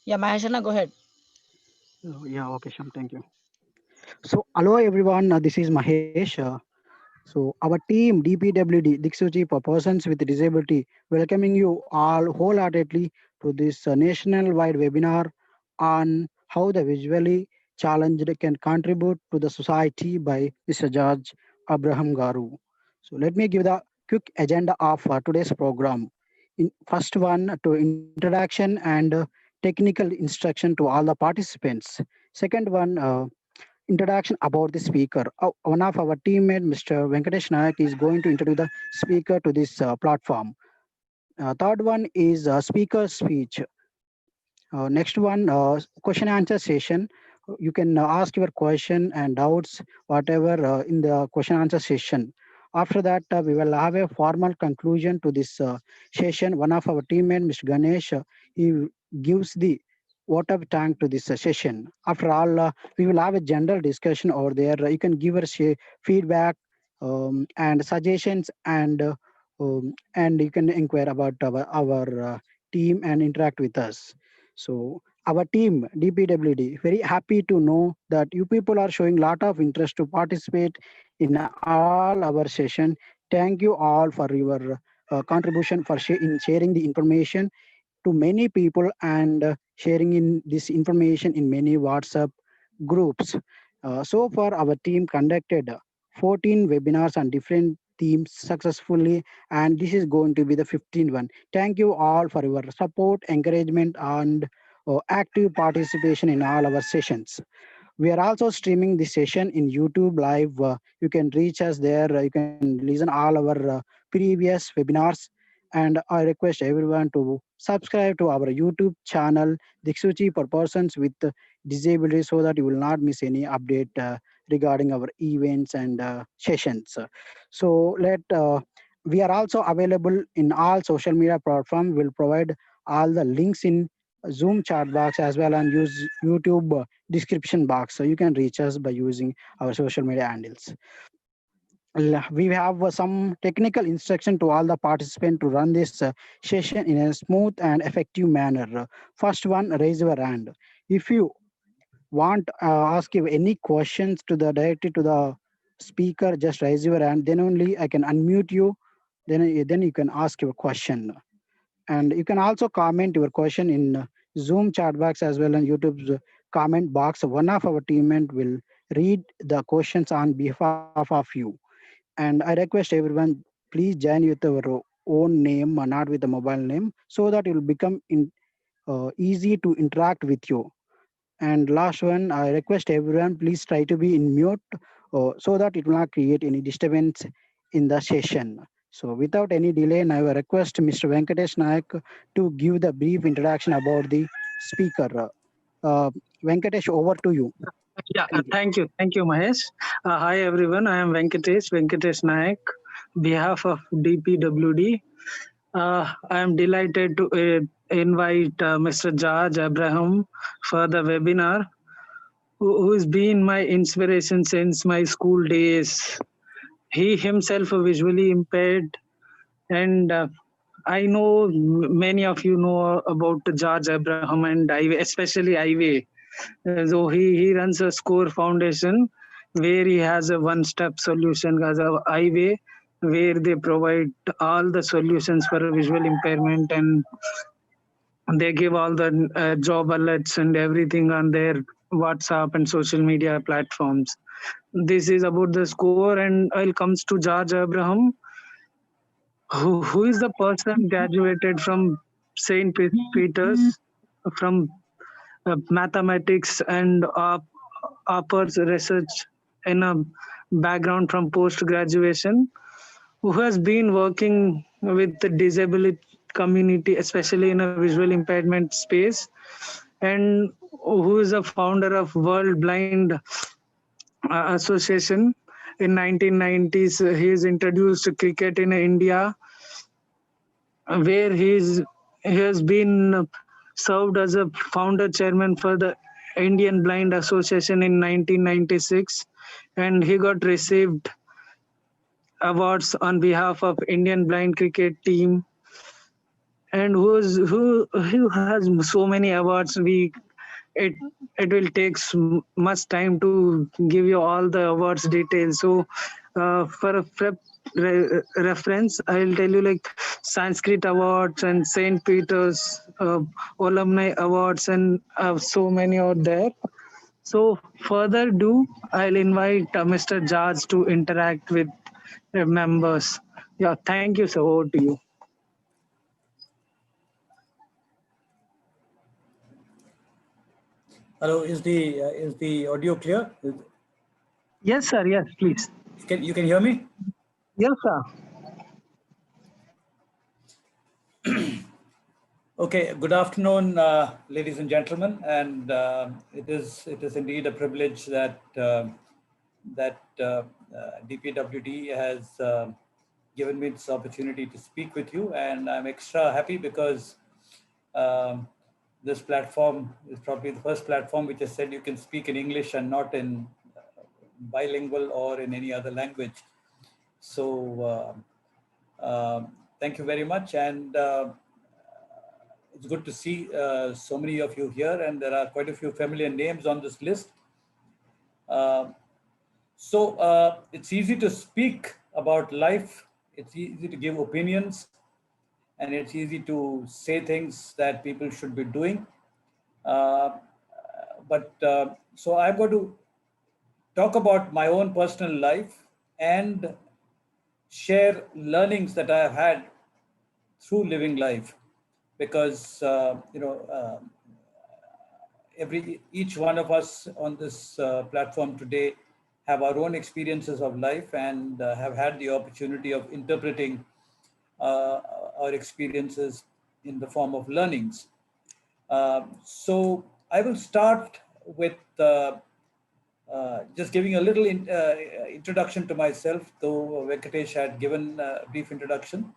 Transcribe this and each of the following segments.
Yeah, Maheshana, go ahead. Yeah, okay, Sham, thank you. So, hello everyone, this is Mahesh. So, our team DPWD, Diksuchi for Persons with Disability, welcoming you all wholeheartedly to this national-wide webinar on how the visually challenged can contribute to the society by Mr. George Abraham Garu. So, let me give the quick agenda of today's program. First one to introduction and technical instruction to all the participants. Second one, introduction about the speaker. One of our teammate, Mr. Venkatesh Nayak, is going to introduce the speaker to this platform. Third one is speaker speech. Next one, question answer session. You can ask your question and doubts, whatever in the question answer session. After that, we will have a formal conclusion to this session. One of our teammate, Mr. Ganesh, he gives the vote of thank to this session. After all, we will have a general discussion over there. You can give us feedback and suggestions, and you can inquire about our team and interact with us. So our team DPWD very happy to know that you people are showing lot of interest to participate in all our session. Thank you all for your contribution for in sharing the information to many people and sharing in this information in many WhatsApp groups. So far, our team conducted 14 webinars on different themes successfully, and this is going to be the 15th one. Thank you all for your support, encouragement, and active participation in all our sessions. We are also streaming this session in YouTube live. You can reach us there. You can listen all our previous webinars. And I request everyone to subscribe to our YouTube channel, Diksuchi for persons with disability, so that you will not miss any update regarding our events and sessions. So we are also available in all social media platforms. We'll provide all the links in Zoom chat box as well and use YouTube description box. So you can reach us by using our social media handles. We have some technical instruction to all the participants to run this session in a smooth and effective manner. First one, raise your hand. If you want ask you any questions to the directly to the speaker, just raise your hand. Then only I can unmute you. Then you can ask your question. And you can also comment your question in Zoom chat box as well and YouTube's comment box. One of our teammates will read the questions on behalf of you. And I request everyone, please join with our own name, not with the mobile name, so that it will become easy to interact with you. And last one, I request everyone, please try to be in mute so that it will not create any disturbance in the session. So without any delay, now I request Mr. Venkatesh Nayak to give the brief introduction about the speaker. Uh, Venkatesh, over to you. Yeah, Thank you. thank you, Mahesh. Hi everyone, I am Venkatesh Nayak, behalf of DPWD. I am delighted to invite Mr. George Abraham for the webinar, who's been my inspiration since my school days. He himself visually impaired, and I know many of you know about George Abraham and Ive, especially Ive. So he runs a Score Foundation where he has a one-step solution as a Ive, where they provide all the solutions for visual impairment, and they give all the job alerts and everything on their WhatsApp and social media platforms. This is about the Score, and I'll comes to George Abraham, who is the person graduated from Saint Peter's from mathematics and upper research in a background from post graduation, who has been working with the disability community, especially in a visual impairment space, and who is a founder of World Blind Association. In 1990s, he is introduced cricket in India, where he has been served as a founder chairman for the Indian Blind Association in 1996, and he got received awards on behalf of Indian blind cricket team, and who has so many awards. It it will take much time to give you all the awards details. So for a reference, I'll tell you like Sanskrit awards and Saint Peter's alumni awards, and so many are there. So further do, I'll invite Mr. Jaj to interact with members. Yeah, thank you. So over to you. Hello, is the audio clear? Yes, sir. Yes, please. You can hear me? Yes, sir. Okay. Good afternoon, ladies and gentlemen, and it is indeed a privilege that DPWD has given me this opportunity to speak with you, and I'm extra happy because um, this platform is probably the first platform which has said you can speak in English and not in bilingual or in any other language. So thank you very much, and it's good to see so many of you here, and there are quite a few familiar names on this list. Uh, so it's easy to speak about life. It's easy to give opinions, and it's easy to say things that people should be doing. Uh, but I'm going to talk about my own personal life and share learnings that I have had through living life, because every each one of us on this platform today have our own experiences of life and have had the opportunity of interpreting uh, our experiences in the form of learnings. So I will start with just giving a little introduction to myself, though Venkatesh had given a brief introduction.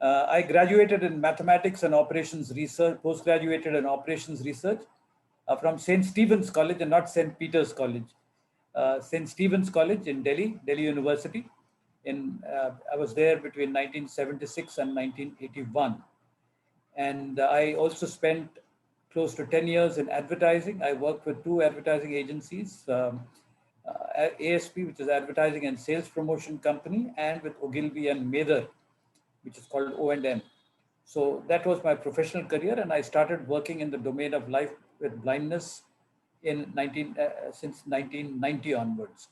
I graduated in mathematics and operations research, postgraduated in operations research from St. Stephen's College and not St. Peter's College. St. Stephen's College in Delhi, Delhi University. I was there between 1976 and 1981. And I also spent close to 10 years in advertising. I worked with two advertising agencies, ASP, which is Advertising and Sales Promotion Company, and with Ogilvy and Mather, which is called O&M. So that was my professional career, and I started working in the domain of life with blindness since 1990 onwards.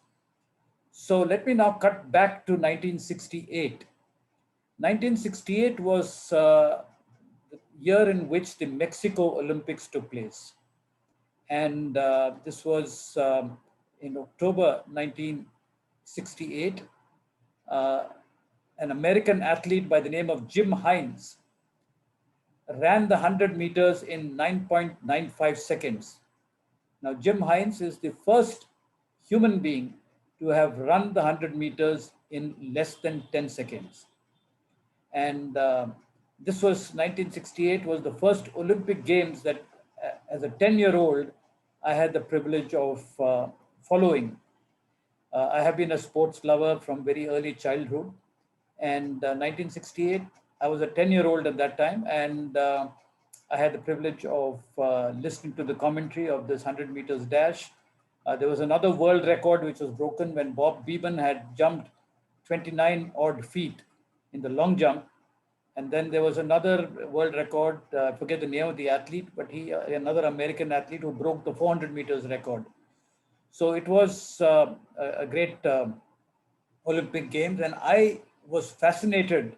So let me now cut back to 1968. 1968 was the year in which the Mexico Olympics took place. And this was in October 1968. Uh, an American athlete by the name of Jim Hines ran the 100 meters in 9.95 seconds. Now, Jim Hines is the first human being to have run the 100 meters in less than 10 seconds. And this was 1968 was the first Olympic Games that, as a 10-year-old, I had the privilege of following. I have been a sports lover from very early childhood, and 1968, I was a 10-year-old at that time, and I had the privilege of listening to the commentary of this 100 meters dash. There was another world record which was broken when Bob Beamon had jumped 29 odd feet in the long jump. And then there was another world record, I forget the name of the athlete, but another American athlete who broke the 400 meters record. So it was a great Olympic Games, and I was fascinated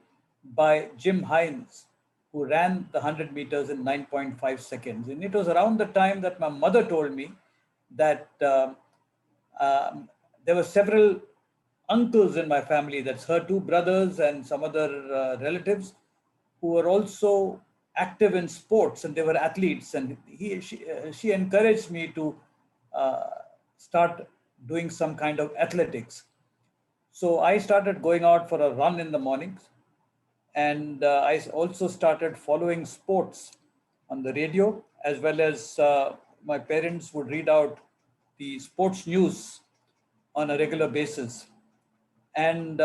by Jim Hines, who ran the 100 meters in 9.5 seconds. And it was around the time that my mother told me that um, there were several uncles in my family, that's her two brothers and some other relatives, who were also active in sports, and they were athletes. And she encouraged me to uh, start doing some kind of athletics. So I started going out for a run in the mornings, and I also started following sports on the radio, as well as my parents would read out the sports news on a regular basis. And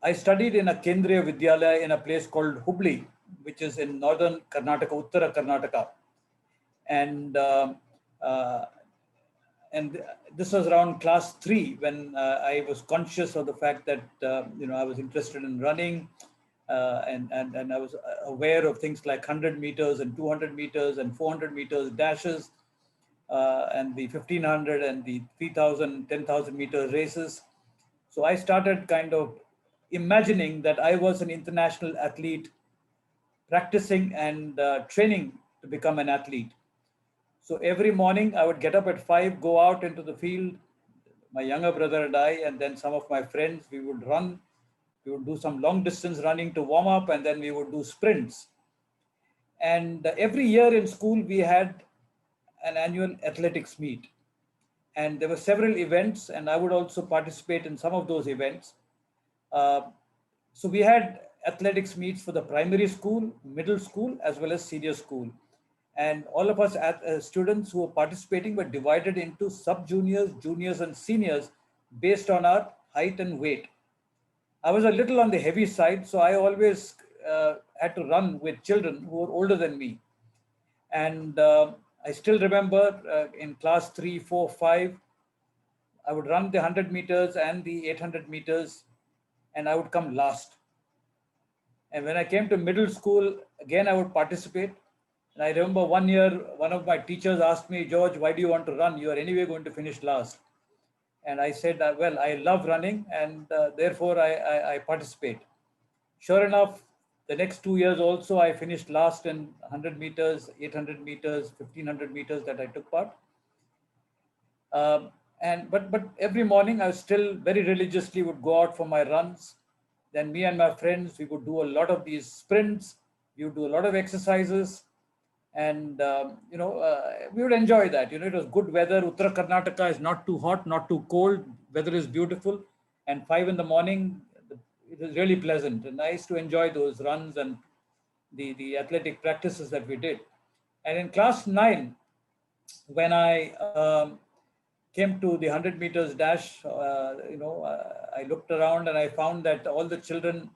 I studied in a Kendriya Vidyalaya in a place called Hubli, which is in northern Karnataka, Uttara Karnataka. And uh, and this was around class 3 when I was conscious of the fact that I was interested in running, and I was aware of things like 100 meters and 200 meters and 400 meters dashes, and the 1500 and the 3000, 10,000 meter races. So I started kind of imagining that I was an international athlete practicing and training to become an athlete. So every morning I would get up at 5, go out into the field, my younger brother and I, and then some of my friends, we would run. We would do some long distance running to warm up, and then we would do sprints. And every year in school, we had an annual athletics meet. And there were several events, and I would also participate in some of those events. Uh, so we had athletics meets for the primary school, middle school, as well as senior school. And all of us students who were participating were divided into sub-juniors, juniors, and seniors based on our height and weight. I was a little on the heavy side, so I always had to run with children who were older than me. And I still remember in class 3, 4, 5, I would run the 100 meters and the 800 meters, and I would come last. And when I came to middle school, again, I would participate. And I remember one year, one of my teachers asked me, George, why do you want to run? You are anyway going to finish last. And I said, well, I love running, and therefore I participate. Sure enough, the next 2 years also, I finished last in 100 meters, 800 meters, 1500 meters that I took part. But every morning I still very religiously would go out for my runs. Then me and my friends, we would do a lot of these sprints. We would do a lot of exercises, and we would enjoy that. It was good weather. Uttara Karnataka is not too hot, not too cold. Weather is beautiful, and 5 in the morning, it was really pleasant. And I used to enjoy those runs and the athletic practices that we did. And in class 9, when I came to the 100 meters dash, I looked around and I found that all the children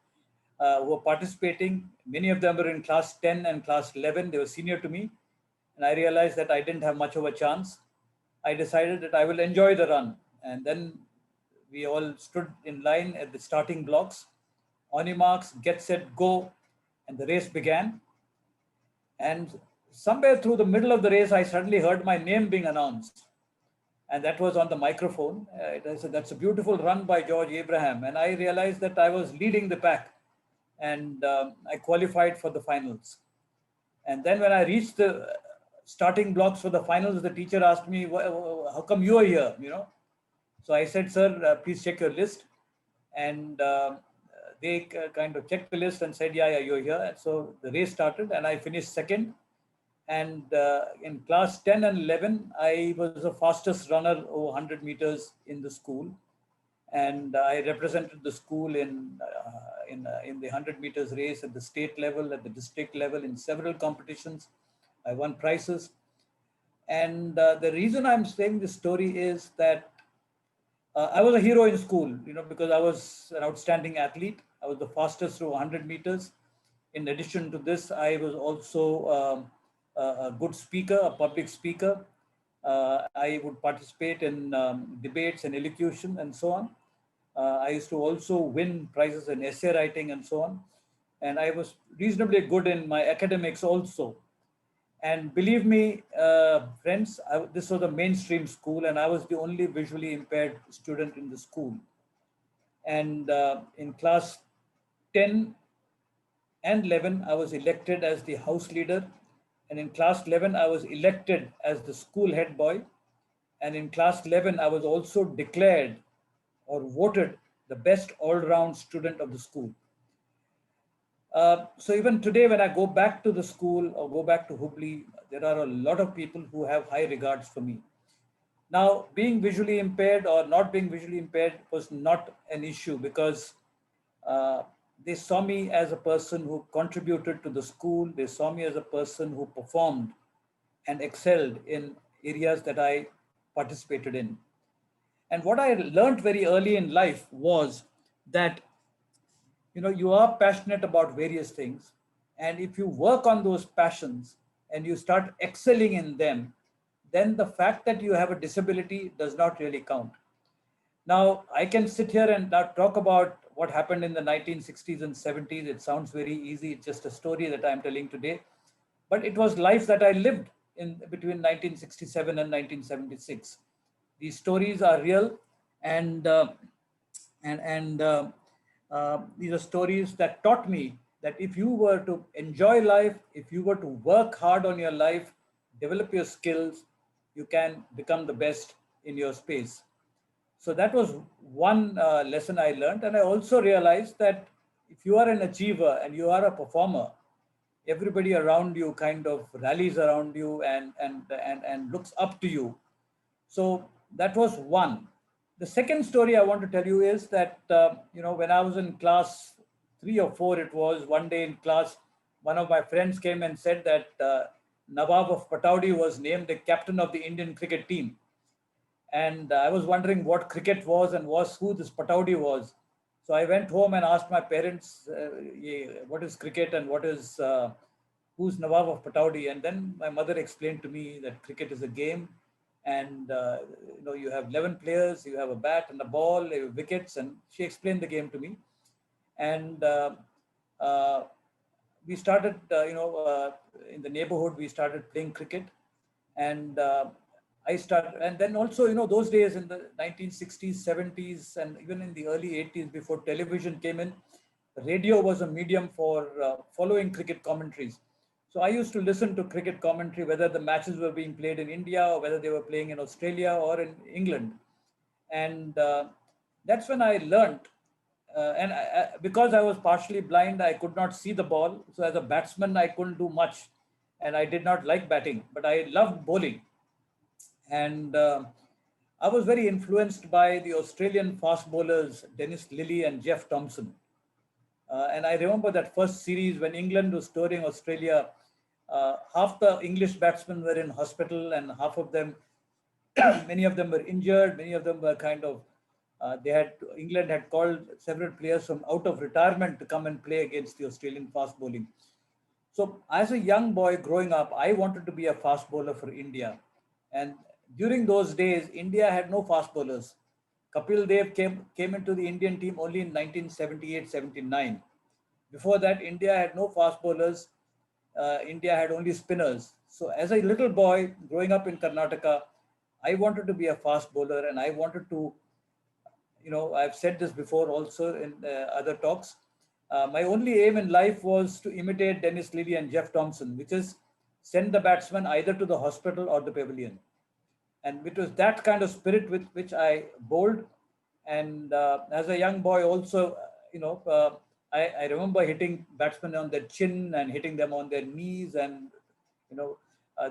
who were participating, many of them were in class 10 and class 11. They were senior to me. And I realized that I didn't have much of a chance. I decided that I will enjoy the run. And then we all stood in line at the starting blocks. On your marks, get set, go. And the race began. And somewhere through the middle of the race, I suddenly heard my name being announced. And that was on the microphone. I said, that's a beautiful run by George Abraham. And I realized that I was leading the pack. And I qualified for the finals. And then when I reached the starting blocks for the finals, the teacher asked me, how come you are here? So I said, sir, please check your list. And they kind of checked the list and said, yeah, you're here. And so the race started, and I finished second. And in class 10 and 11, I was the fastest runner over 100 meters in the school. And I represented the school in the 100 meters race at the state level, at the district level, in several competitions. I won prizes. And the reason I'm saying this story is that I was a hero in school, because I was an outstanding athlete. I was the fastest through 100 meters. In addition to this, I was also a good speaker, a public speaker. I would participate in debates and elocution and so on. I used to also win prizes in essay writing and so on. And I was reasonably good in my academics also. And believe me, friends, this was a mainstream school, and I was the only visually impaired student in the school. And in class 10 and 11, I was elected as the house leader. And in class 11, I was elected as the school head boy. And in class 11, I was also declared or voted the best all-round student of the school. So even today, when I go back to the school or go back to Hubli, there are a lot of people who have high regards for me. Now, being visually impaired or not being visually impaired was not an issue, because they saw me as a person who contributed to the school. They saw me as a person who performed and excelled in areas that I participated in. And what I learned very early in life was that you are passionate about various things, And if you work on those passions and you start excelling in them, then the fact that you have a disability does not really count. Now, I can sit here and talk about what happened in the 1960s and 70s. It sounds very easy. It's just a story that I'm telling today. But it was life that I lived in between 1967 and 1976. These stories are real, and these are stories that taught me that if you were to enjoy life, if you were to work hard on your life, develop your skills, you can become the best in your space. So that was one lesson I learned. And I also realized that if you are an achiever and you are a performer, everybody around you kind of rallies around you and looks up to you. So that was one. The second story I want to tell you is that, when I was in class 3 or 4, it was one day in class, one of my friends came and said that Nawab of Pataudi was named the captain of the Indian cricket team. And I was wondering what cricket was and who this Pataudi was. So I went home and asked my parents, what is cricket and who's Nawab of Pataudi? And then my mother explained to me that cricket is a game, and you have 11 players, you have a bat and a ball, you have wickets, and she explained the game to me. And uh, we started, in the neighborhood, we started playing cricket, and I started, and then also, those days in the 1960s, 70s, and even in the early 80s, before television came in, radio was a medium for following cricket commentaries. So I used to listen to cricket commentary, whether the matches were being played in India or whether they were playing in Australia or in England. And that's when I learned. Because I was partially blind, I could not see the ball. So as a batsman, I couldn't do much. And I did not like batting, but I loved bowling. And I was very influenced by the Australian fast bowlers, Dennis Lillee and Jeff Thompson. And I remember that first series when England was touring Australia, half the English batsmen were in hospital, and half of them, many of them were injured, many of them were England had called several players from out of retirement to come and play against the Australian fast bowling. So as a young boy growing up, I wanted to be a fast bowler for India. And during those days, India had no fast bowlers. Kapil Dev came into the Indian team only in 1978-79. Before that, India had no fast bowlers. India had only spinners. So as a little boy growing up in Karnataka, I wanted to be a fast bowler, and I wanted to, I've said this before also in other talks. My only aim in life was to imitate Dennis Lillee and Jeff Thompson, which is send the batsman either to the hospital or the pavilion. And it was that kind of spirit with which I bowled. And as a young boy, also, I remember hitting batsmen on their chin and hitting them on their knees. And,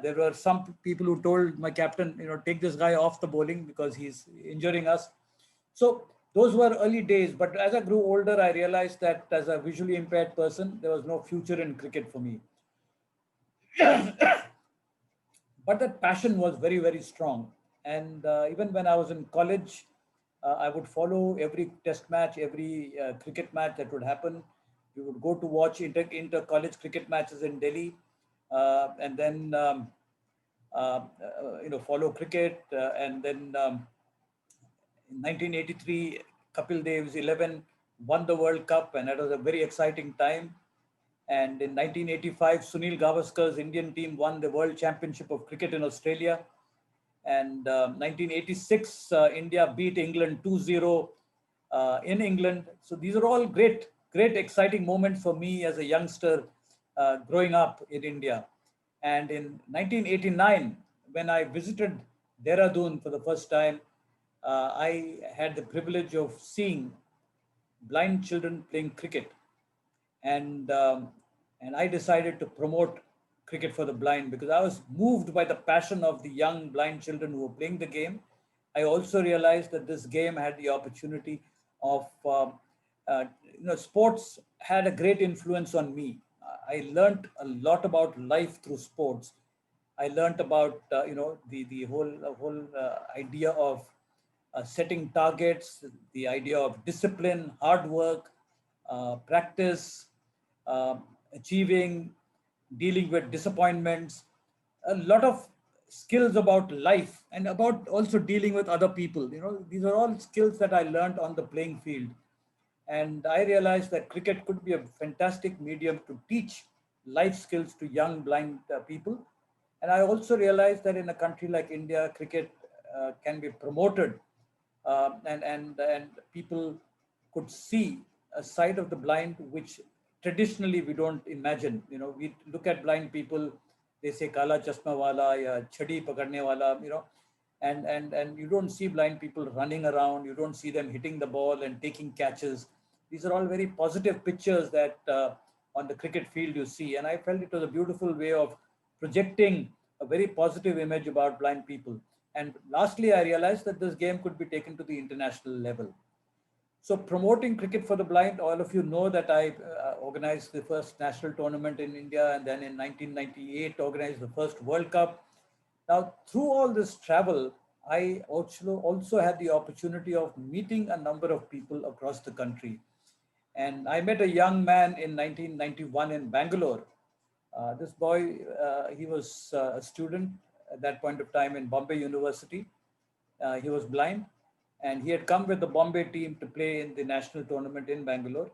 there were some people who told my captain, take this guy off the bowling because he's injuring us. So those were early days. But as I grew older, I realized that as a visually impaired person, there was no future in cricket for me. But that passion was very, very strong. And even when I was in college, I would follow every test match, every cricket match that would happen. We would go to watch inter-college cricket matches in Delhi, and then follow cricket. And then in 1983, Kapil Dev's 11 won the World Cup, and that was a very exciting time. And in 1985, Sunil Gavaskar's Indian team won the World Championship of Cricket in Australia. And 1986, India beat England 2-0 in England. So these are all great, great, exciting moments for me as a youngster growing up in India. And in 1989, when I visited Dehradun for the first time, I had the privilege of seeing blind children playing cricket, and I decided to promote cricket for the blind because I was moved by the passion of the young blind children who were playing the game. I also realized that this game had the opportunity of, sports had a great influence on me. I learned a lot about life through sports. I learned about, the whole idea of setting targets, the idea of discipline, hard work, practice, achieving, dealing with disappointments, a lot of skills about life and about also dealing with other people. These are all skills that I learned on the playing field. And I realized that cricket could be a fantastic medium to teach life skills to young blind people. And I also realized that in a country like India, cricket can be promoted, and people could see a side of the blind which traditionally we don't imagine. We look at blind people, they say kala chashma wala, ya chadi pakadne wala, and you don't see blind people running around. You don't see them hitting the ball and taking catches. These are all very positive pictures that on the cricket field you see. And I felt it was a beautiful way of projecting a very positive image about blind people. And lastly, I realized that this game could be taken to the international level. So promoting cricket for the blind, all of you know that I organized the first national tournament in India, and then in 1998 organized the first World Cup. Now, through all this travel, I also had the opportunity of meeting a number of people across the country. And I met a young man in 1991 in Bangalore. This boy, he was a student at that point of time in Bombay University. He was blind, and he had come with the Bombay team to play in the national tournament in Bangalore.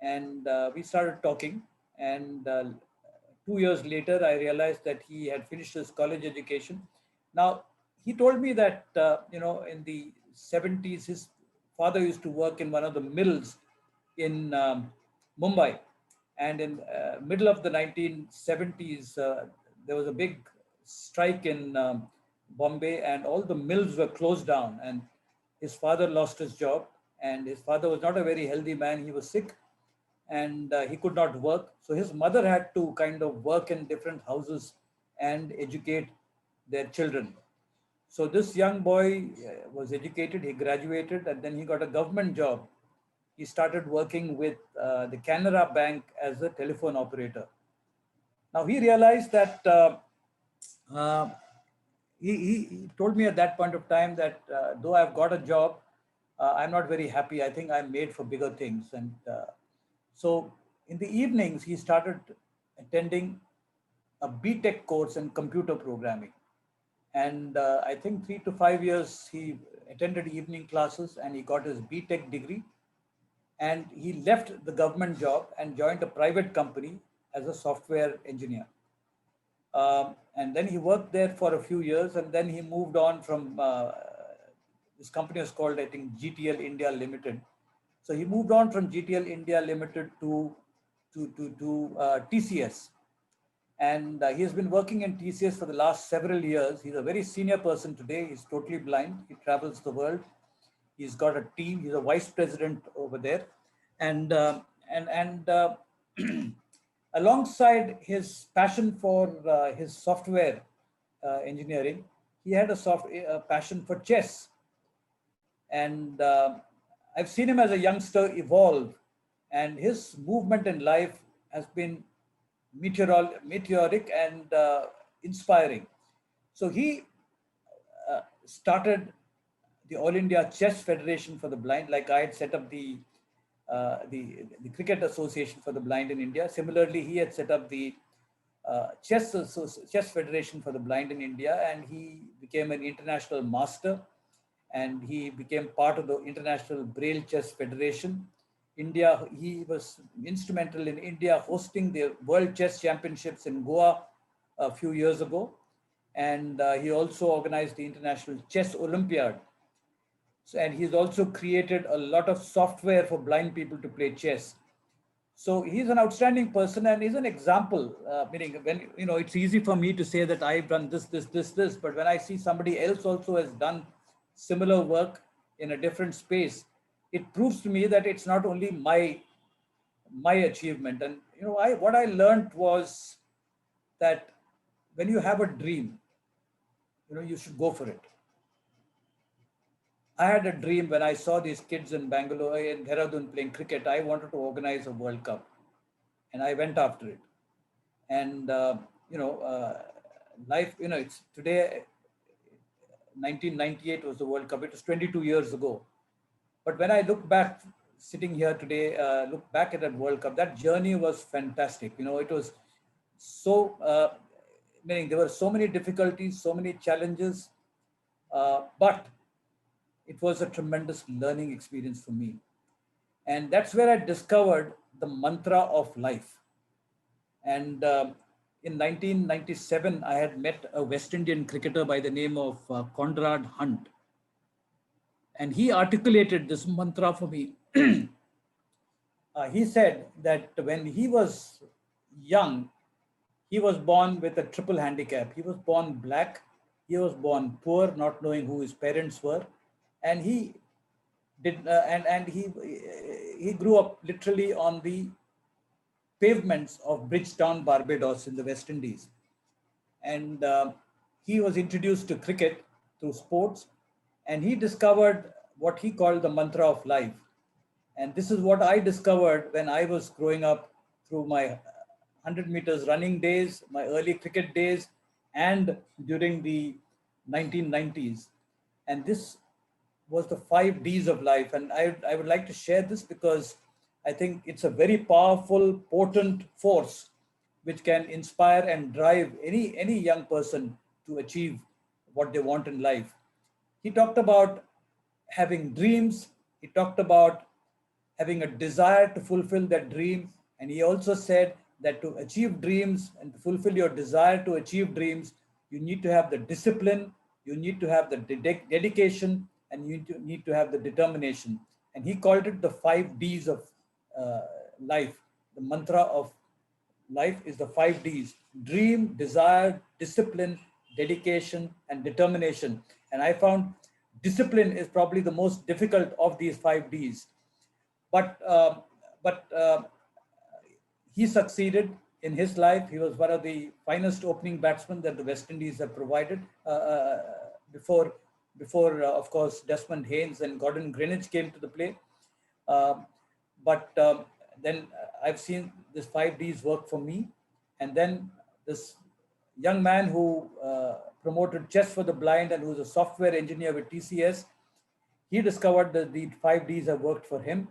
And we started talking. And 2 years later, I realized that he had finished his college education. Now, he told me that, in the 70s, his father used to work in one of the mills in Mumbai. And in middle of the 1970s, there was a big strike in Bombay, and all the mills were closed down. And his father lost his job, and his father was not a very healthy man. He was sick, and he could not work. So his mother had to kind of work in different houses and educate their children. So this young boy was educated, he graduated, and then he got a government job. He started working with the Canara Bank as a telephone operator. Now he realized that uh, he told me at that point of time that though I've got a job, I'm not very happy. I think I'm made for bigger things. And so in the evenings, he started attending a BTech course in computer programming. And I think 3 to 5 years, he attended evening classes and he got his BTech degree. And he left the government job and joined a private company as a software engineer. And then he worked there for a few years, and then he moved on from this company was called, I think, GTL India Limited. So he moved on from GTL India Limited to TCS. And he has been working in TCS for the last several years. He's a very senior person today. He's totally blind. He travels the world. He's got a team. He's a vice president over there. And alongside his passion for his software engineering, he had a passion for chess. And I've seen him as a youngster evolve, and his movement in life has been meteoric and inspiring. So he started the All India Chess Federation for the Blind, like I had set up the Cricket Association for the Blind in India. Similarly, he had set up the Chess Federation for the Blind in India, and he became an international master, and he became part of the International Braille Chess Federation. India, he was instrumental in India hosting the World Chess Championships in Goa a few years ago. And he also organized the International Chess Olympiad. So, and he's also created a lot of software for blind people to play chess. So he's an outstanding person, and he's an example. Meaning, when it's easy for me to say that I've done this, but when I see somebody else also has done similar work in a different space, it proves to me that it's not only my achievement. And what I learned was that when you have a dream, you should go for it. I had a dream when I saw these kids in Bangalore, in Dehradun playing cricket. I wanted to organize a World Cup, and I went after it. And life, it's today. 1998 was the World Cup. It was 22 years ago. But when I look back sitting here today, look back at that World Cup, that journey was fantastic. It was so, meaning there were so many difficulties, so many challenges, but it was a tremendous learning experience for me. And that's where I discovered the mantra of life. And in 1997, I had met a West Indian cricketer by the name of Conrad Hunt. And he articulated this mantra for me. He said that when he was young, he was born with a triple handicap. He was born black, he was born poor, not knowing who his parents were, and he grew up literally on the pavements of Bridgetown, Barbados in the West Indies. And he was introduced to cricket through sports, and he discovered what he called the mantra of life. And this is what I discovered when I was growing up through my 100 meters running days, my early cricket days, and during the 1990s. And this was the 5 Ds of life. And I would like to share this because I think it's a very powerful, potent force which can inspire and drive any young person to achieve what they want in life. He talked about having dreams. He talked about having a desire to fulfill that dream. And he also said that to achieve dreams and to fulfill your desire to achieve dreams, you need to have the discipline, you need to have the dedication, and you need to have the determination. And he called it the 5 Ds of life. The mantra of life is the 5 Ds: dream, desire, discipline, dedication, and determination. And I found discipline is probably the most difficult of these 5 Ds. But he succeeded in his life. He was one of the finest opening batsmen that the West Indies have provided before, of course, Desmond Haynes and Gordon Greenwich came to the play. Then I've seen this 5 Ds work for me. And then this young man who promoted Chess for the Blind and who was a software engineer with TCS, he discovered that the 5 Ds have worked for him.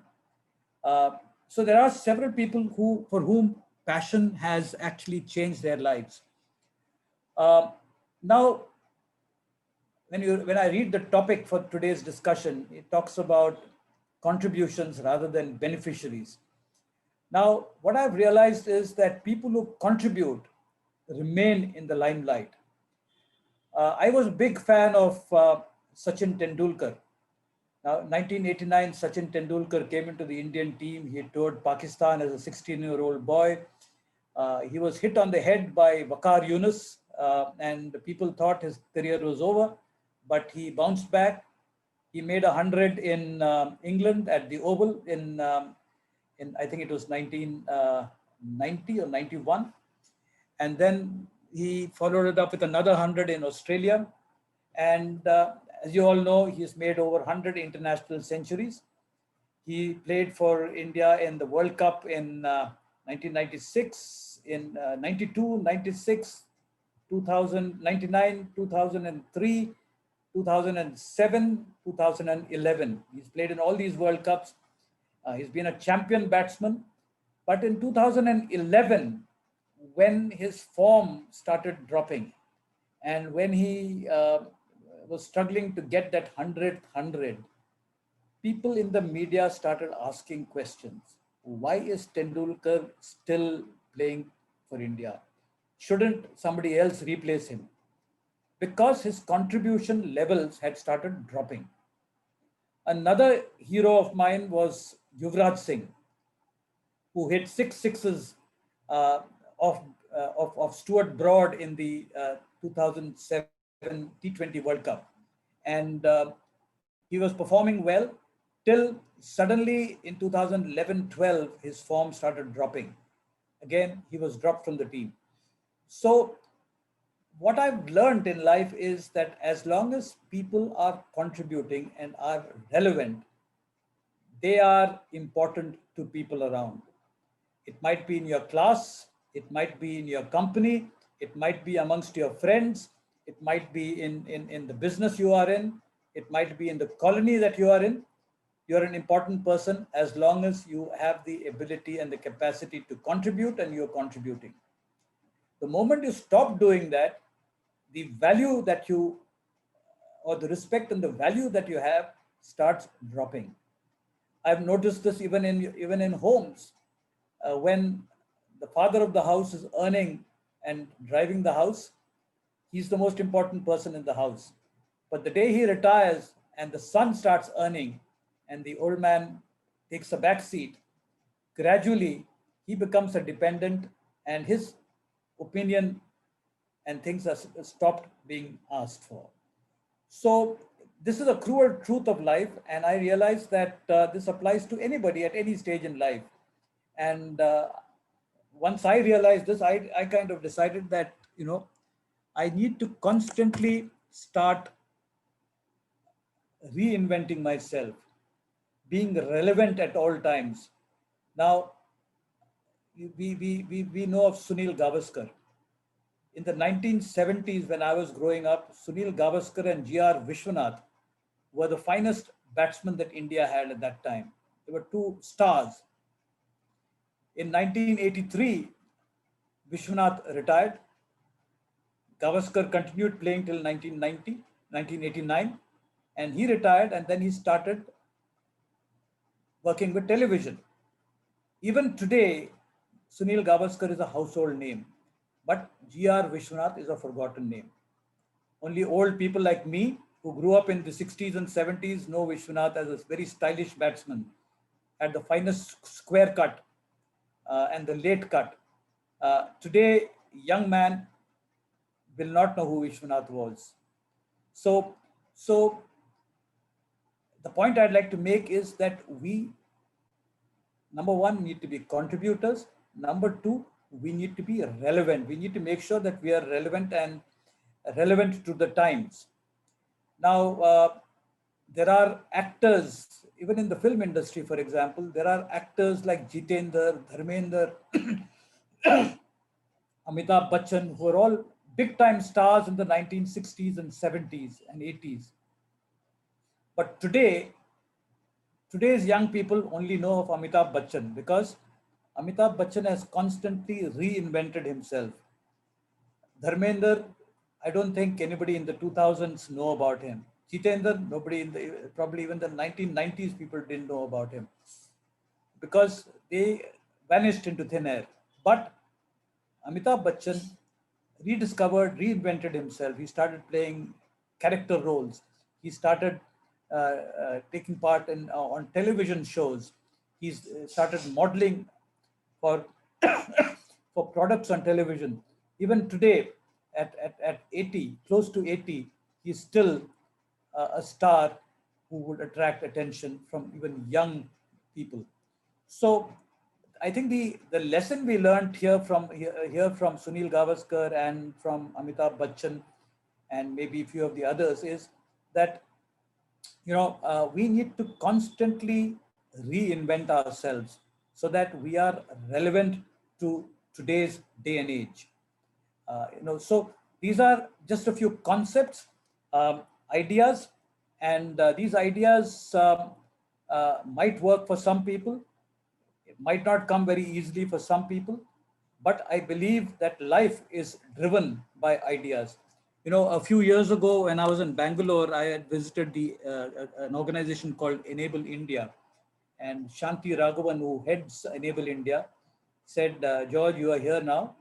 So there are several people for whom passion has actually changed their lives. Now, when I read the topic for today's discussion, it talks about contributions rather than beneficiaries. Now, what I've realized is that people who contribute remain in the limelight. I was a big fan of Sachin Tendulkar. Now, 1989, Sachin Tendulkar came into the Indian team. He toured Pakistan as a 16-year-old boy. He was hit on the head by Waqar Yunus, and people thought his career was over, but he bounced back. He made 100 in England at the Oval in I think it was 1990 or 91. And then he followed it up with another 100 in Australia. And as you all know, he's made over 100 international centuries. He played for India in the World Cup in 1996, in 92, 96, 2000, 99, 2003, 2007, 2011. He's played in all these World Cups. He's been a champion batsman. But in 2011, when his form started dropping and when he was struggling to get that 100th 100, people in the media started asking questions. Why is Tendulkar still playing for India? Shouldn't somebody else replace him? Because his contribution levels had started dropping. Another hero of mine was Yuvraj Singh, who hit 6 sixes of Stuart Broad in the 2007 T20 World Cup. And he was performing well till suddenly in 2011-12, his form started dropping. Again, he was dropped from the team. So what I've learned in life is that as long as people are contributing and are relevant, they are important to people around. It might be in your class, it might be in your company, it might be amongst your friends, it might be in the business you are in, it might be in the colony that you are in. You're an important person as long as you have the ability and the capacity to contribute and you're contributing. The moment you stop doing that, the value that you, or the respect and the value that you have starts dropping. I've noticed this even in homes. When the father of the house is earning and driving the house, he's the most important person in the house. But the day he retires and the son starts earning and the old man takes a back seat, gradually he becomes a dependent and his opinion and things are stopped being asked for. So this is a cruel truth of life, and I realize that this applies to anybody at any stage in life. And once I realized this, I kind of decided that, I need to constantly start reinventing myself, being relevant at all times. Now, we know of Sunil Gavaskar. In the 1970s, when I was growing up, Sunil Gavaskar and G.R. Vishwanath were the finest batsmen that India had at that time. They were two stars. In 1983, Vishwanath retired. Gavaskar continued playing till 1990, 1989, and he retired and then he started working with television. Even today, Sunil Gavaskar is a household name, but G.R. Vishwanath is a forgotten name. Only old people like me who grew up in the 60s and 70s know Vishwanath as a very stylish batsman, had the finest square cut and the late cut. Today, young man will not know who Vishwanath was. So, so the point I'd like to make is that we, number one, need to be contributors. Number two, we need to be relevant. We need to make sure that we are relevant and relevant to the times. Now, there are actors, even in the film industry, for example, there are actors like Jitendra, Dharmender, Amitabh Bachchan, who are all big time stars in the 1960s and 70s and 80s. But today's young people only know of Amitabh Bachchan because Amitabh Bachchan has constantly reinvented himself. Dharmender, I don't think anybody in the 2000s know about him. Jitendra, nobody in the, probably even the 1990s people didn't know about him because they vanished into thin air. But Amitabh Bachchan rediscovered, reinvented himself. He started playing character roles. He started taking part in on television shows. He's started modeling for for products on television. Even today, at 80, close to 80, he's still a star who would attract attention from even young people. So I think the lesson we learned here from Sunil Gavaskar and from Amitabh Bachchan and maybe a few of the others is that we need to constantly reinvent ourselves so that we are relevant to today's day and age. So these are just a few concepts, ideas, and these ideas might work for some people. It might not come very easily for some people, but I believe that life is driven by ideas. A few years ago when I was in Bangalore, I had visited an organization called Enable India, and Shanti Raghavan, who heads Enable India, said, George, you are here now.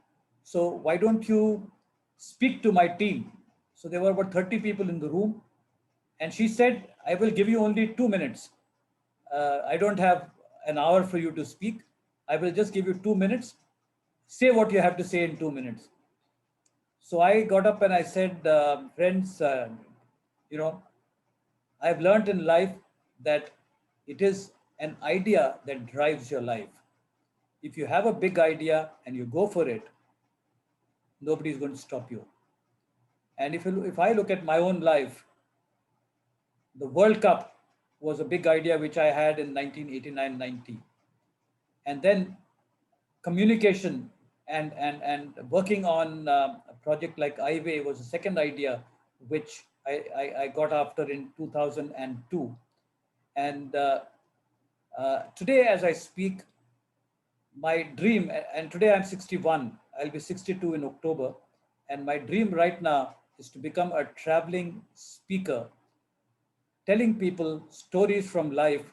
So why don't you speak to my team? So there were about 30 people in the room. And she said, I will give you only 2 minutes. I don't have an hour for you to speak. I will just give you 2 minutes. Say what you have to say in 2 minutes. So I got up and I said, friends, I've learned in life that it is an idea that drives your life. If you have a big idea and you go for it, nobody is going to stop you. And if I look at my own life, the World Cup was a big idea which I had in 1989-90. And then communication and working on a project like iWay was the second idea which I got after in 2002. And Today, as I speak, my dream, and today I'm 61, I'll be 62 in October, and my dream right now is to become a traveling speaker, telling people stories from life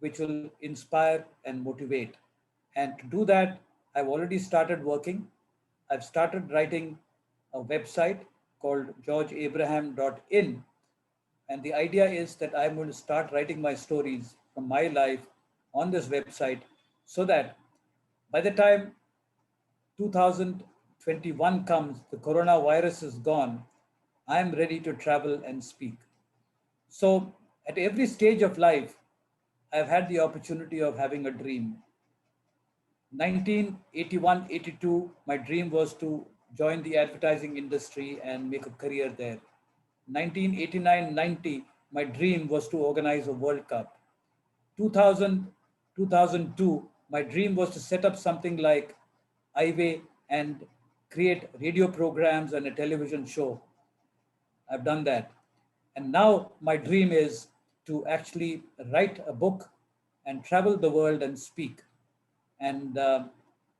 which will inspire and motivate. And to do that, I've already started working. I've started writing a website called georgeabraham.in. And the idea is that I'm going to start writing my stories from my life on this website so that by the time 2021 comes, the coronavirus is gone, I'm ready to travel and speak. So, at every stage of life, I've had the opportunity of having a dream. 1981, 82, my dream was to join the advertising industry and make a career there. 1989, 90, my dream was to organize a World Cup. 2000, 2002, my dream was to set up something like Iway and create radio programs and a television show. I've done that. And now my dream is to actually write a book and travel the world and speak. And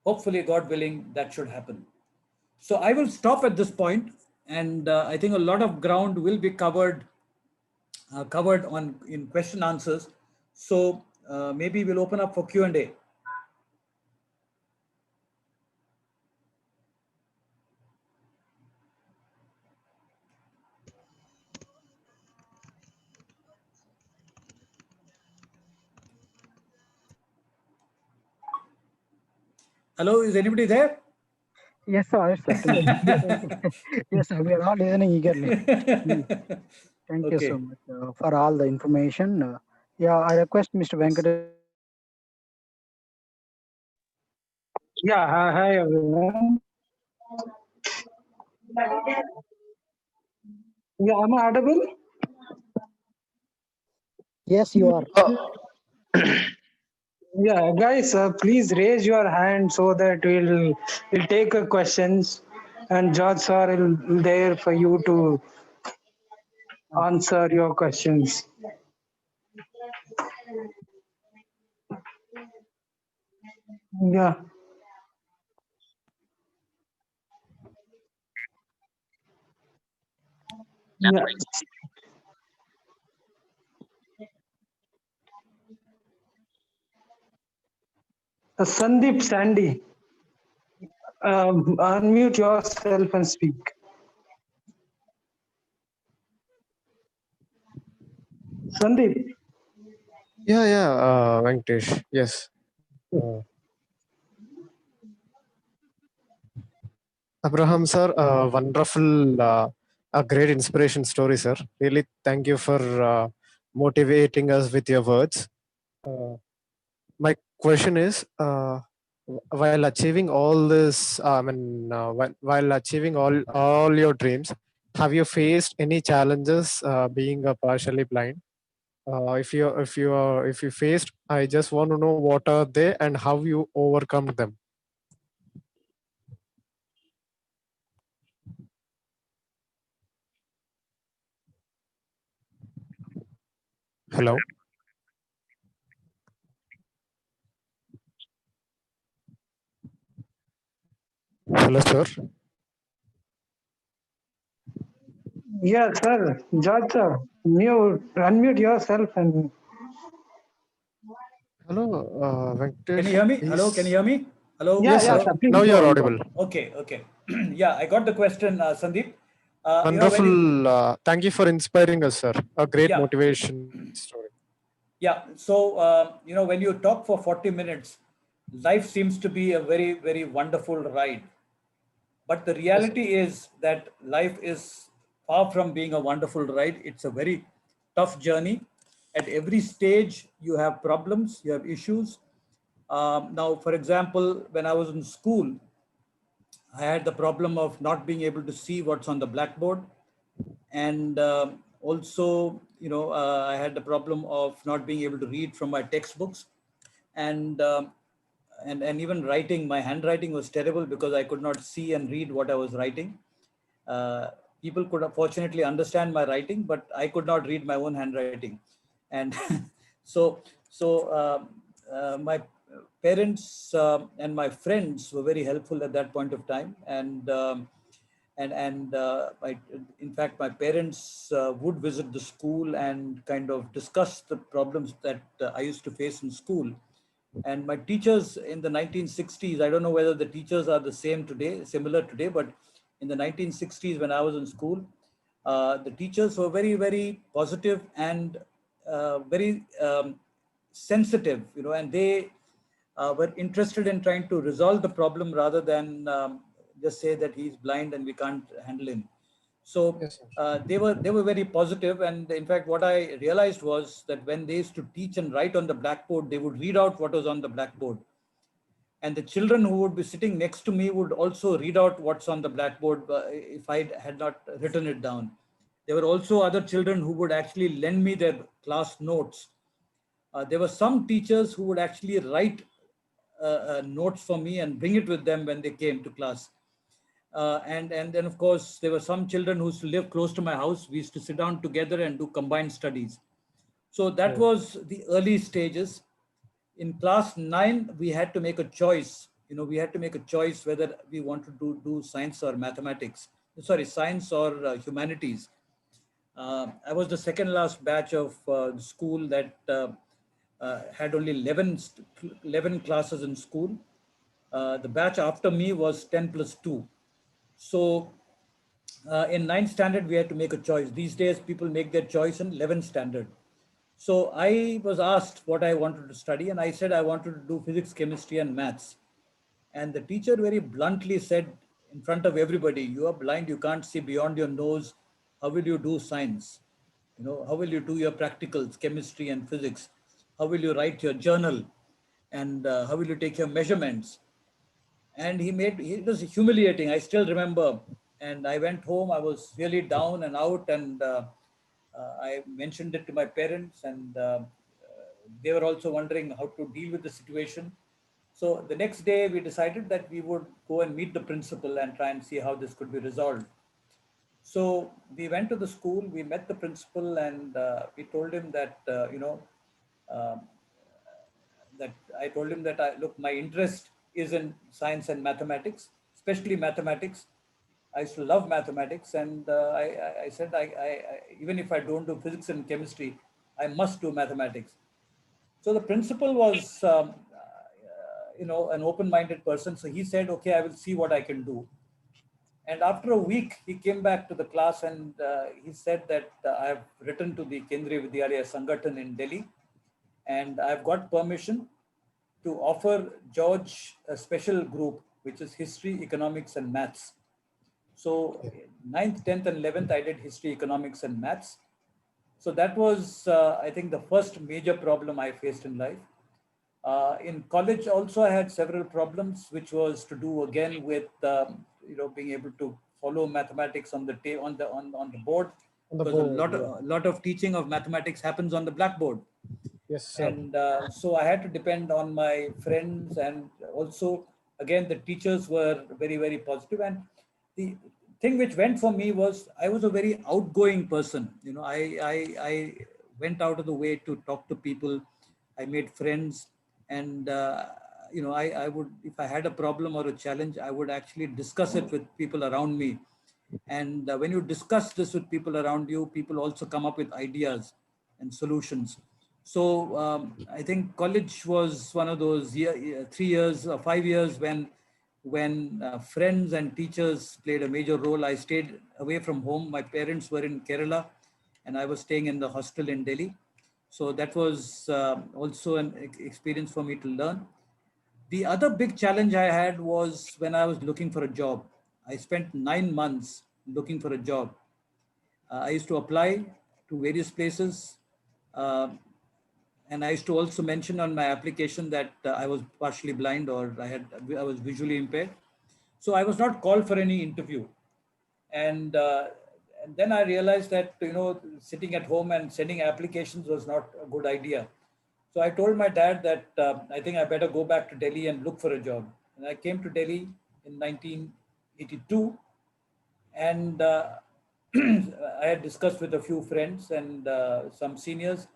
hopefully, God willing, that should happen. So I will stop at this point, and I think a lot of ground will be covered on in question answers. So maybe we'll open up for Q&A. Hello, is anybody there? Yes, sir. Yes, sir. Yes, sir. We are all listening eagerly. Thank you so Okay. much for all the information. Yeah, I request Mr. Venkatesh to unmute himself and speak. Yeah, hi everyone. Yeah, am I audible? Yes, you are. Yeah, guys, please raise your hand so that we'll take questions, and George sir will there for you to Okay. answer your questions. Yeah, yeah. Sandeep Sandy, unmute yourself and speak. Sandeep. Yeah, Venkatesh. Yes. Abraham, sir, wonderful, a great inspiration story, sir. Really, thank you for motivating us with your words. Uh, my question is, while achieving all this, while achieving all your dreams, have you faced any challenges being partially blind? If you faced, I just want to know what are they and how you overcome them. Hello, hello, sir. Yeah, sir. George sir, unmute yourself and Hello, Can you Venkatesh. hear me? Hello, can you Is hear me? Hello, yeah, yes, yeah, sir. hello. sir. Please Now you go are on, go on. audible. Okay, okay. Yeah, I got the question, Sandeep. When you, Wonderful. Thank you for inspiring us, sir. A great yeah, motivation story. yeah. So, when you talk for 40 minutes, life seems to be a very, very wonderful ride. But the Yes, sir. reality is that life is far from being a wonderful ride. It's a very tough journey. At every stage, you have problems, you have issues. Now, for example, when I was in school, I had the problem of not being able to see what's on the blackboard. And also, I had the problem of not being able to read from my textbooks. And and even writing, my handwriting was terrible because I could not see and read what I was writing. Uh, People could fortunately understand my writing, but I could not read my own handwriting. And so, so my parents and my friends were very helpful at that point of time, and in fact, my parents would visit the school and kind of discuss the problems that I used to face in school. And my teachers in the 1960s, I don't know whether the teachers are the same today, similar today, but in the 1960s when I was in school, the teachers were very, very positive and very sensitive, and they were interested in trying to resolve the problem rather than just say that he's blind and we can't handle him. So Yes, sir. they were very positive, and in fact, what I realized was that when they used to teach and write on the blackboard, they would read out what was on the blackboard, and the children who would be sitting next to me would also read out what's on the blackboard if I had not written it down. There were also other children who would actually lend me their class notes. There were some teachers who would actually write notes for me and bring it with them when they came to class. And then, of course, there were some children who used to live close to my house. We used to sit down together and do combined studies. So that Oh, was the early stages. In class 9, we had to make a choice. We had to make a choice whether we wanted to do science or mathematics. Sorry, science or humanities. I was the second last batch of the school that had only 11 classes in school. The batch after me was 10 plus 2. So in ninth standard, we had to make a choice. These days, people make their choice in 11th standard. So I was asked what I wanted to study, and I said I wanted to do physics, chemistry, and maths. And the teacher very bluntly said in front of everybody, "You are blind, you can't see beyond your nose. How will you do science? How will you do your practicals, chemistry and physics? How will you write your journal? And how will you take your measurements?" And it was humiliating. I still remember. And I went home, I was really down and out, and I mentioned it to my parents, and they were also wondering how to deal with the situation. So the next day we decided that we would go and meet the principal and try and see how this could be resolved. So we went to the school, we met the principal, and we told him that um, that I told him that look, my interest is in science and mathematics, especially mathematics. I used to love mathematics, and I said, even if I don't do physics and chemistry, I must do mathematics. So the principal was, an open-minded person. So he said, "Okay, I will see what I can do." And after a week, he came back to the class, and he said that I have written to the Kendriya Vidyalaya Sangathan in Delhi, and I've got permission to offer George a special group, which is history, economics, and maths. So ninth, 10th, and 11th, I did history, economics, and maths. So that was, I think, the first major problem I faced in life. In college also, I had several problems, which was to do again with, being able to follow mathematics on the on the board, on the because a board. lot Yeah. of, a lot of teaching of mathematics happens on the blackboard. Yes, sir. And so I had to depend on my friends, and also again the teachers were very, very positive. And the thing which went for me was I was a very outgoing person. I went out of the way to talk to people. I made friends, and I would, if I had a problem or a challenge, I would actually discuss it with people around me. And when you discuss this with people around you, people also come up with ideas and solutions. So I think college was one of those 3 years or 5 years when friends and teachers played a major role. I stayed away from home. My parents were in Kerala, and I was staying in the hostel in Delhi. So that was also an experience for me to learn. The other big challenge I had was when I was looking for a job. I spent 9 months looking for a job. I used to apply to various places. Uh, and I used to also mention on my application that I was partially blind, or I was visually impaired. So I was not called for any interview. And, uh, and then I realized that, sitting at home and sending applications was not a good idea. So I told my dad that I think I better go back to Delhi and look for a job. And I came to Delhi in 1982, and I had discussed with a few friends and some seniors,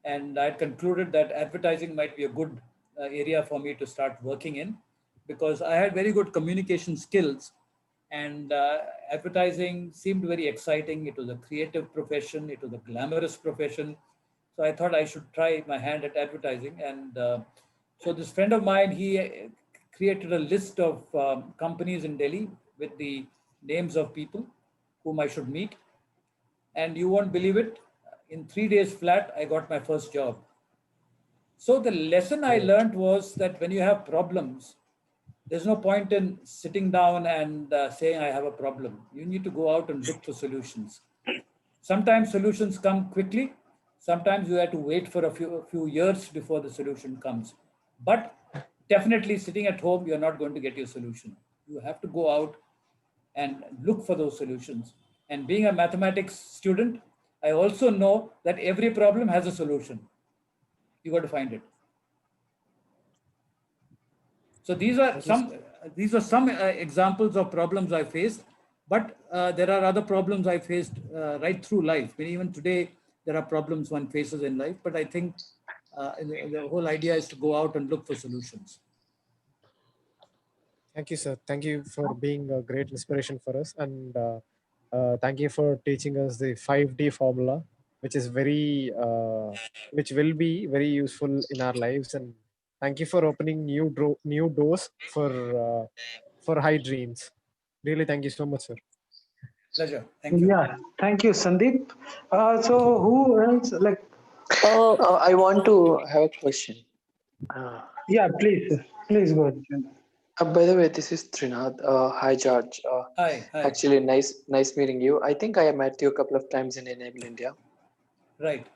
and I had concluded that advertising might be a good area for me to start working in, because I had very good communication skills, and advertising seemed very exciting. It was a creative profession, it was a glamorous profession. So I thought I should try my hand at advertising. And so this friend of mine, he created a list of companies in Delhi with the names of people whom I should meet. And you won't believe it, in 3 days flat, I got my first job. So the lesson I learned was that when you have problems, there's no point in sitting down and saying, I have a problem. You need to go out and look for solutions. Sometimes solutions come quickly. Sometimes you have to wait for a few years before the solution comes. But definitely sitting at home, you're not going to get your solution. You have to go out and look for those solutions. And being a mathematics student, I also know that every problem has a solution. You got to find it. So these are some examples of problems I faced, but there are other problems I faced right through life. I mean, even today, there are problems one faces in life, but I think the whole idea is to go out and look for solutions. Thank you, sir. Thank you for being a great inspiration for us, and thank you for teaching us the 5D formula, which is which will be very useful in our lives. And thank you for opening new doors for high dreams. Really, thank you so much, sir. Pleasure. Thank you. Yeah, thank you, Sandeep. So who else? Like, I want to have a question. Uh, yeah, please go ahead. by the way, this is Trinath. Hi, George. Hi. Actually, nice meeting you. I think I met you a couple of times in Enable India. Right.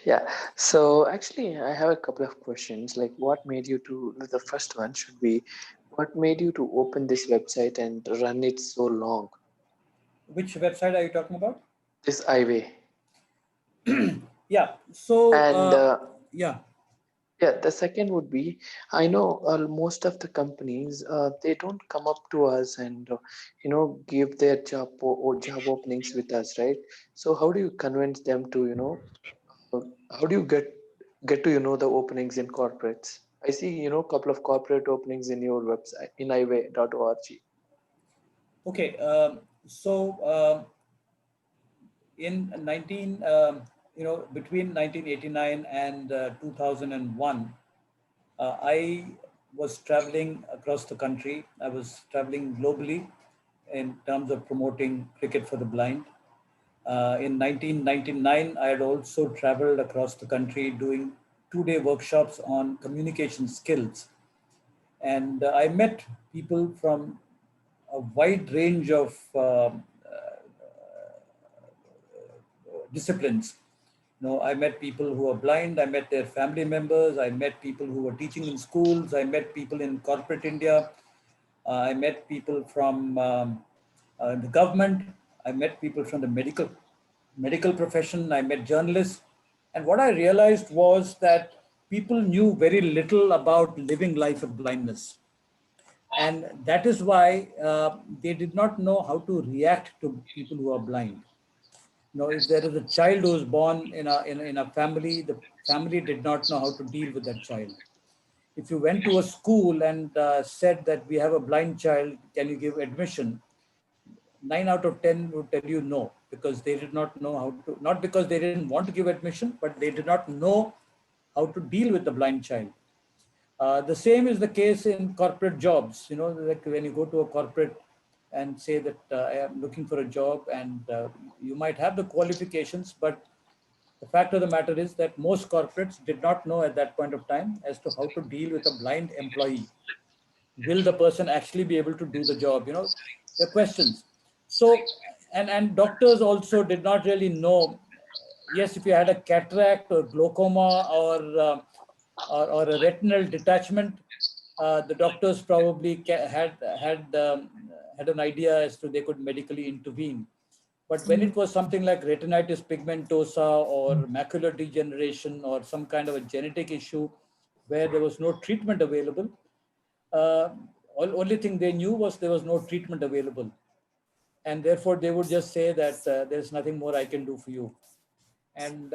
Yeah. So actually, I have a couple of questions. Like, what made you to? The first one should be, what made you to open this website and run it so long? Which website are you talking about? This highway. Yeah. So, And yeah. yeah, the second would be, I know most of the companies they don't come up to us and give their or job openings with us, right? So how do you convince them to uh, how do you get to the openings in corporates? I see couple of corporate openings in your website in iway.org. Okay. So in 19, between 1989 and 2001, I was traveling across the country. I was traveling globally in terms of promoting cricket for the blind. In 1999, I had also traveled across the country doing 2-day workshops on communication skills. And I met people from a wide range of disciplines. I met people who are blind, I met their family members, I met people who were teaching in schools, I met people in corporate India, I met people from the government, I met people from the medical profession, I met journalists. And what I realized was that people knew very little about living life with blindness. And that is why they did not know how to react to people who are blind. If there is a child who is born in a family, the family did not know how to deal with that child. If you went to a school and said that we have a blind child, can you give admission? 9 out of 10 would tell you no, because they did not know how to, not because they didn't want to give admission, but they did not know how to deal with the blind child. The same is the case in corporate jobs. Like when you go to a corporate and say that I am looking for a job, and you might have the qualifications, but the fact of the matter is that most corporates did not know at that point of time as to how to deal with a blind employee. Will the person actually be able to do the job? The questions. So, and doctors also did not really know. Yes, if you had a cataract or glaucoma or a retinal detachment, the doctors probably had an idea as to they could medically intervene. But when it was something like retinitis pigmentosa or macular degeneration or some kind of a genetic issue where there was no treatment available, uh, only thing they knew was there was no treatment available. And therefore, they would just say that there's nothing more I can do for you. And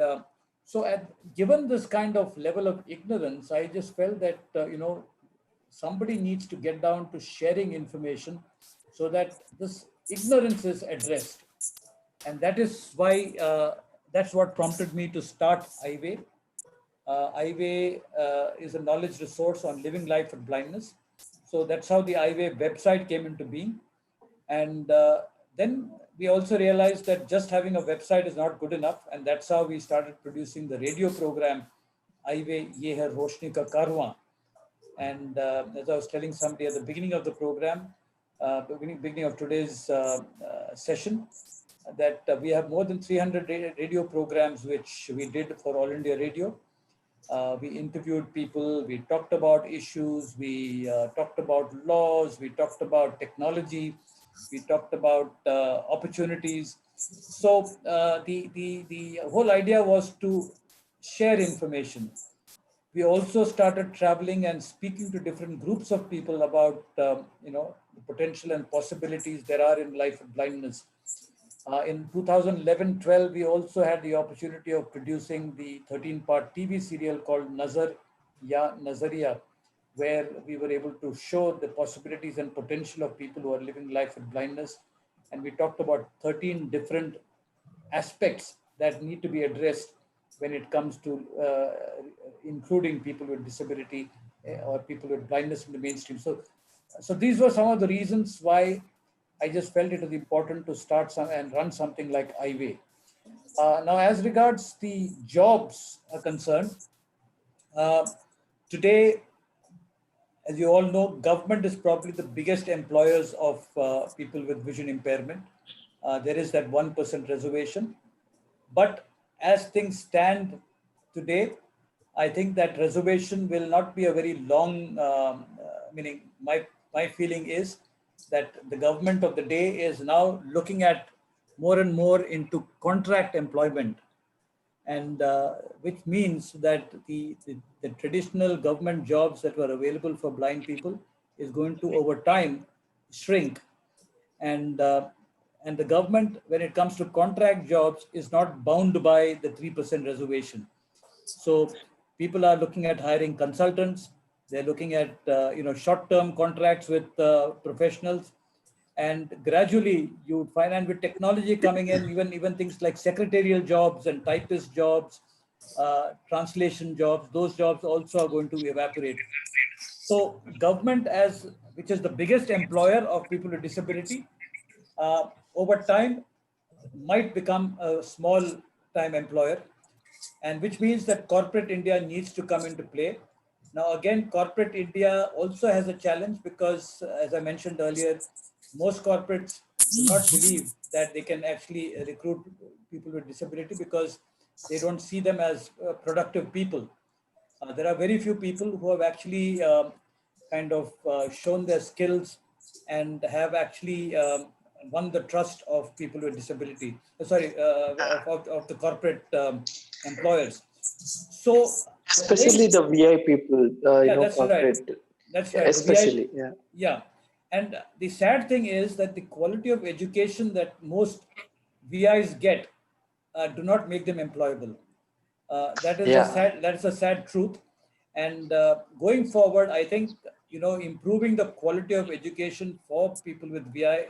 So given this kind of level of ignorance, I just felt that, somebody needs to get down to sharing information so that this ignorance is addressed. And that is why, that's what prompted me to start iWay. iWay is a knowledge resource on living life with blindness. So that's how the iWay website came into being. And then we also realized that just having a website is not good enough. And that's how we started producing the radio program, iWay Ye Hai Roshni Ka Karwan. And as I was telling somebody at the beginning of the program, beginning of today's session, that we have more than 300 radio programs which we did for All India Radio. We interviewed people, we talked about issues, we talked about laws, we talked about technology, we talked about opportunities. So the whole idea was to share information. We also started traveling and speaking to different groups of people about the potential and possibilities there are in life with blindness. In 2011-12, we also had the opportunity of producing the 13-part TV serial called Nazar Ya Nazariya, where we were able to show the possibilities and potential of people who are living life with blindness. And we talked about 13 different aspects that need to be addressed when it comes to including people with disability or people with blindness in the mainstream. So these were some of the reasons why I just felt it was important to start some and run something like iWay. Now, as regards the jobs are concerned, today, as you all know, government is probably the biggest employers of people with vision impairment. There is that 1% reservation. But as things stand today, I think that reservation will not be a very long, meaning my feeling is that the government of the day is now looking at more and more into contract employment, and which means that the traditional government jobs that were available for blind people is going to over time shrink. And uh, and the government, when it comes to contract jobs, is not bound by the 3% reservation. So people are looking at hiring consultants. They're looking at short-term contracts with professionals, and gradually you would find, and with technology coming in, even things like secretarial jobs and typist jobs, translation jobs, those jobs also are going to evaporate. So government, as which is the biggest employer of people with disability, over time might become a small time employer, and which means that corporate India needs to come into play. Now, again, corporate India also has a challenge because, as I mentioned earlier, most corporates do not believe that they can actually recruit people with disability because they don't see them as productive people. There are very few people who have actually kind of shown their skills and have actually won the trust of people with disability. Of the corporate employers. So Especially the VI people, yeah, that's right. corporate, That's right. The VI, especially, yeah. yeah. And the sad thing is that the quality of education that most VIs get do not make them employable. Yeah. That is a sad truth. And going forward, I think improving the quality of education for people with VI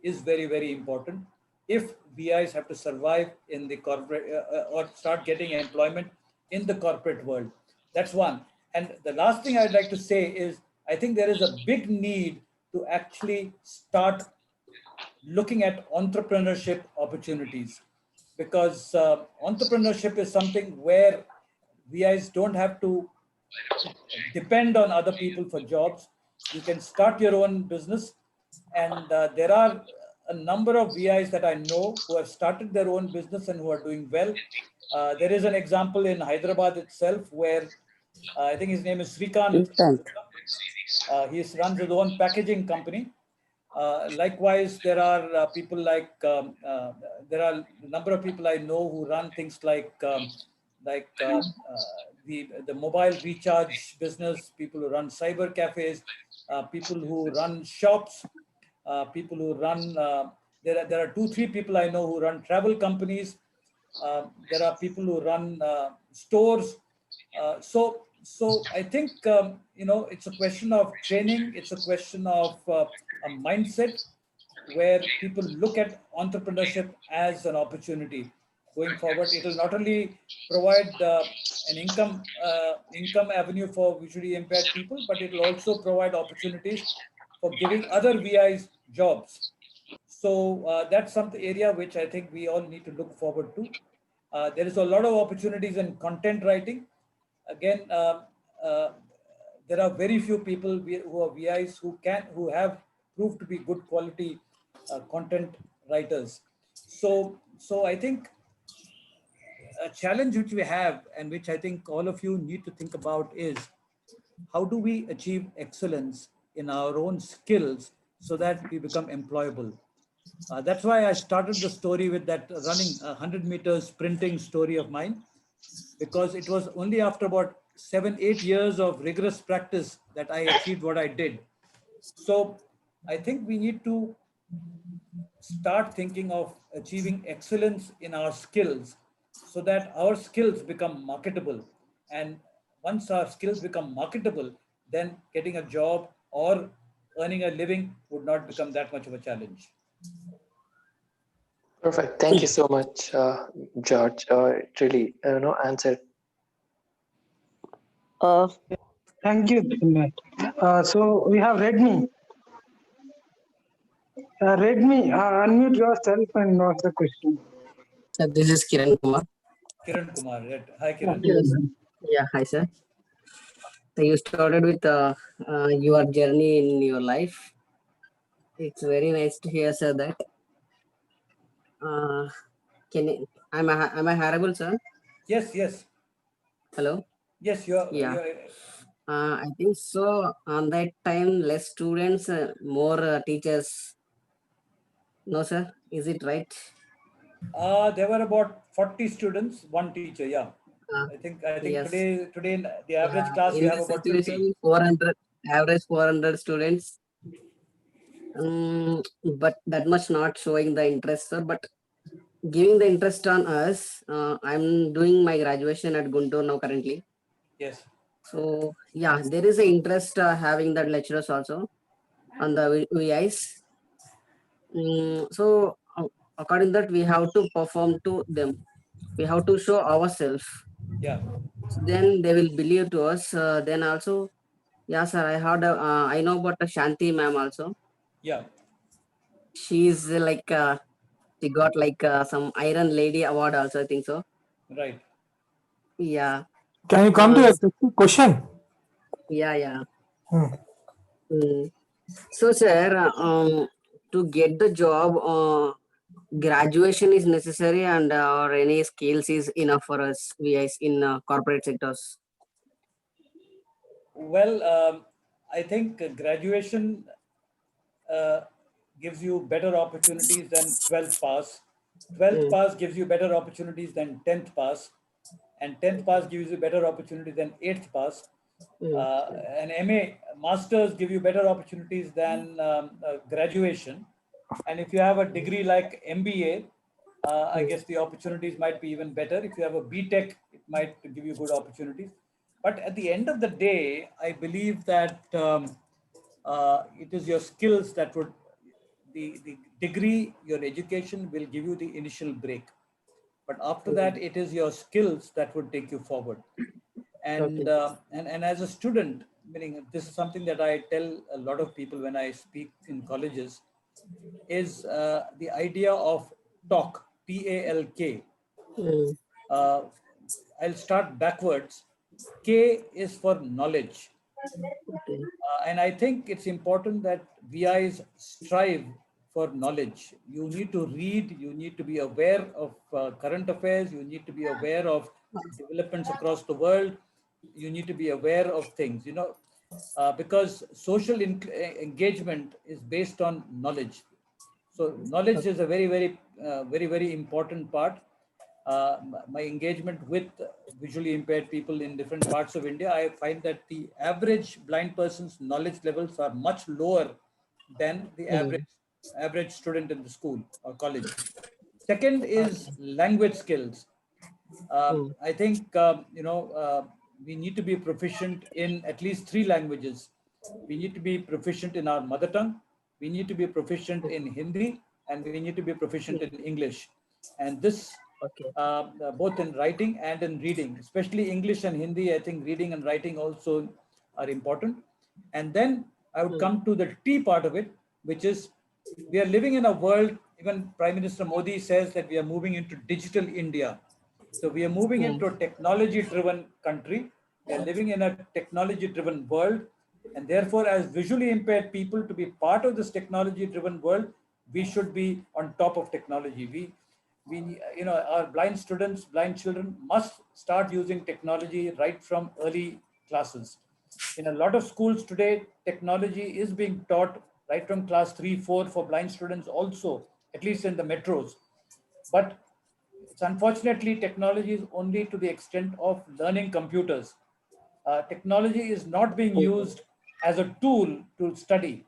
is very, very important. If VIs have to survive in the corporate or start getting employment in the corporate world, that's one. And the last thing I'd like to say is I think there is a big need to actually start looking at entrepreneurship opportunities, because entrepreneurship is something where VIs don't have to depend on other people for jobs. You can start your own business, and there are a number of VIs that I know who have started their own business and who are doing well. There is an example in Hyderabad itself where I think his name is Srikant. Intent. He runs his own packaging company. Likewise, there are people like there are a number of people I know who run things like the mobile recharge business, people who run cyber cafes, people who run shops, people who run. There are two, three people I know who run travel companies. There are people who run stores. So I think it's a question of training. It's a question of a mindset where people look at entrepreneurship as an opportunity going forward. It will not only provide an income avenue for visually impaired people, but it will also provide opportunities for giving other VIs jobs. So that's some area which I think we all need to look forward to. There is a lot of opportunities in content writing. Again, uh, there are very few people who are VIs who have proved to be good quality content writers. So I think a challenge which we have and which I think all of you need to think about is how do we achieve excellence in our own skills so that we become employable. That's why I started the story with that running 100 meters sprinting story of mine, because it was only after about 7, 8 years of rigorous practice that I achieved what I did. So I think we need to start thinking of achieving excellence in our skills so that our skills become marketable. And once our skills become marketable, then getting a job or earning a living would not become that much of a challenge. Perfect. Thank you so much, George. It really, answered. Uh, Thank you, Matt. So we have Redmi. Redmi, unmute yourself and ask the question. this is Kiran Kumar. Kiran Kumar, right? Hi, Kiran. Yes. Yeah, hi sir. So you started with your journey in your life. It's very nice to hear, sir. That am I hearable, sir? Yes, yes, Hello. yes. Yeah. You're I think so. On that time, less students, more teachers. No, sir. Is it right? There were about 40 students, one teacher. Yeah, Uh, I think yes. today in the Yeah. average class you In have this about 50. situation, 400 average 400 students. But that much not showing the interest, sir. But giving the interest on us. I'm doing my graduation at Guntur now currently. Yes. So yeah, there is an interest having that lecturers also on the VIs. So according that we have to perform to them. We have to show ourselves. Yeah. Then they will believe to us. Then also, yeah, sir. I heard. I know about the Shanti ma'am also. Yeah. She's she got some Iron Lady award also. I think so. Right. Yeah. Can you come to Uh, a specific question? yeah. Yeah. Hmm. Mm. So, sir, to get the job, graduation is necessary, and or any skills is enough for us VIs in corporate sectors. Well, I think graduation uh, gives you better opportunities than 12th pass. 12th Mm, pass gives you better opportunities than 10th pass, and 10th pass gives you better opportunity than 8th pass. mm, An MA masters give you better opportunities than graduation, and if you have a degree like MBA, I mm, guess the opportunities might be even better. If you have a BTech, it might give you good opportunities. But at the end of the day, I believe that it is your skills that would, the degree, your education will give you the initial break. But after mm. that, it is your skills that would take you forward. And, Okay. and as a student, meaning this is something that I tell a lot of people when I speak in colleges, is the idea of talk, TALK. Mm, Uh, I'll start backwards. K is for knowledge. okay. And I think it's important that VIs strive for knowledge. You need to read, you need to be aware of current affairs, you need to be aware of developments across the world, you need to be aware of things, because social engagement is based on knowledge. So knowledge is a very, very, very important part. My engagement with visually impaired people in different parts of India, I find that the average blind person's knowledge levels are much lower than the Mm, average student in the school or college. Second is language skills. I think, we need to be proficient in at least three languages. We need to be proficient in our mother tongue. We need to be proficient in Hindi, and we need to be proficient in English. And this, Okay. both in writing and in reading, especially English and Hindi. I think reading and writing also are important. And then I would come to the T part of it, which is we are living in a world, even Prime Minister Modi says that we are moving into digital India. So we are moving into a technology driven country. We are living in a technology driven world. And therefore, as visually impaired people, to be part of this technology driven world, we should be on top of technology. Our blind students, blind children must start using technology right from early classes. In a lot of schools today, technology is being taught right from class 3, 4 for blind students also, at least in the metros. But it's unfortunately technology is only to the extent of learning computers. Technology is not being used as a tool to study,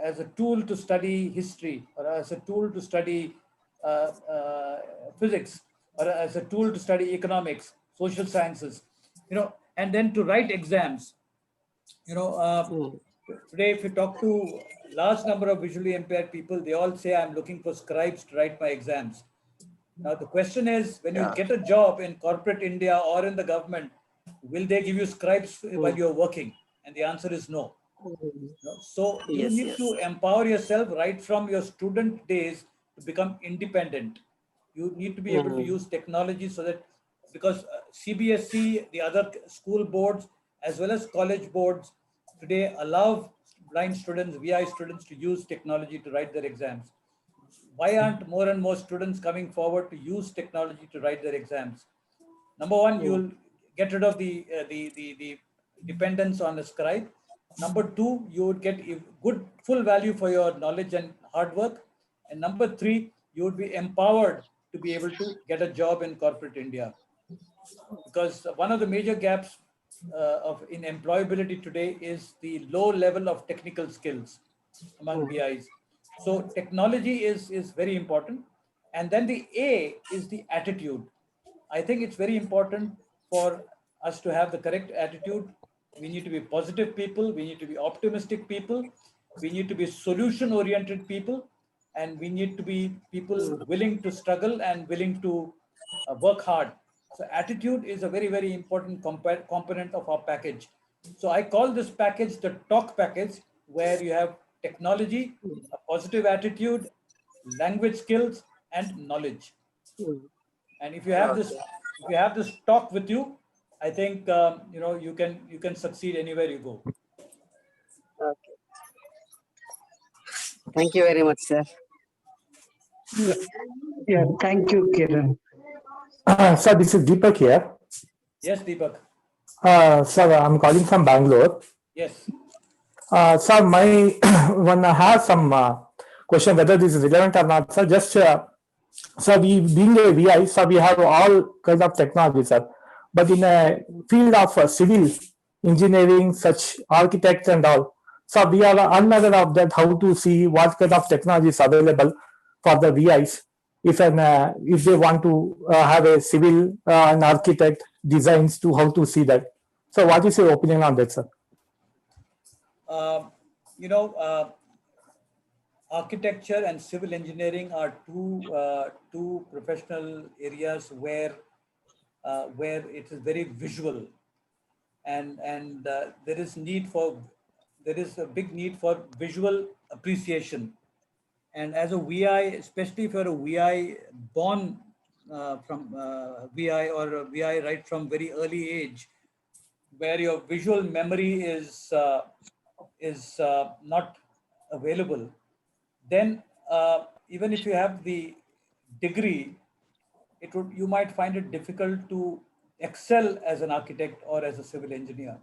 as a tool to study history, or as a tool to study physics, or as a tool to study economics, social sciences, and then to write exams. you know uh, Today, if you talk to large number of visually impaired people, they all say, I'm looking for scribes to write my exams. Now the question is, when you Yeah. get a job in corporate India or in the government, will they give you scribes while you're working? And the answer is no. So you Yes, need to yes. empower yourself right from your student days to become independent. You need to be able to use technology, so that, because CBSE, the other school boards, as well as college boards today allow blind students, VI students, to use technology to write their exams. Why aren't more and more students coming forward to use technology to write their exams? Number one, you'll get rid of the dependence on a scribe. Number two, you would get good full value for your knowledge and hard work. And number three, you would be empowered to be able to get a job in corporate India. Because one of the major gaps of in employability today is the low level of technical skills among VIs. So technology is very important. And then the A is the attitude. I think it's very important for us to have the correct attitude. We need to be positive people. We need to be optimistic people. We need to be solution oriented people. And we need to be people willing to struggle and willing to work hard. So attitude is a very, very important component of our package. So I call this package the talk package, where you have technology, a positive attitude, language skills, and knowledge. And Okay. if you have this talk with you, I think you can succeed anywhere you go. Okay. Thank you very much, sir. Yeah, thank you, Kiran. Sir, this is Deepak here. Yes, Deepak. Sir, I'm calling from Bangalore. Yes. Sir, my when I have some question whether this is relevant or not, sir. Just sir, we being a VI, sir, we have all kinds of technology, sir. But in a field of civil engineering, such architects and all, so we are unaware of that. How to see what kind of technology is available for the VIs if they want to have a civil and architect designs to how to see that. So, what is your opinion on that, sir? Uh, you know, Architecture and civil engineering are two professional areas where it is very visual, and there is a big need for visual appreciation. And as a VI, especially if you're a VI born from VI, or a VI right from very early age, where your visual memory is not available, then even if you have the degree, you might find it difficult to excel as an architect or as a civil engineer.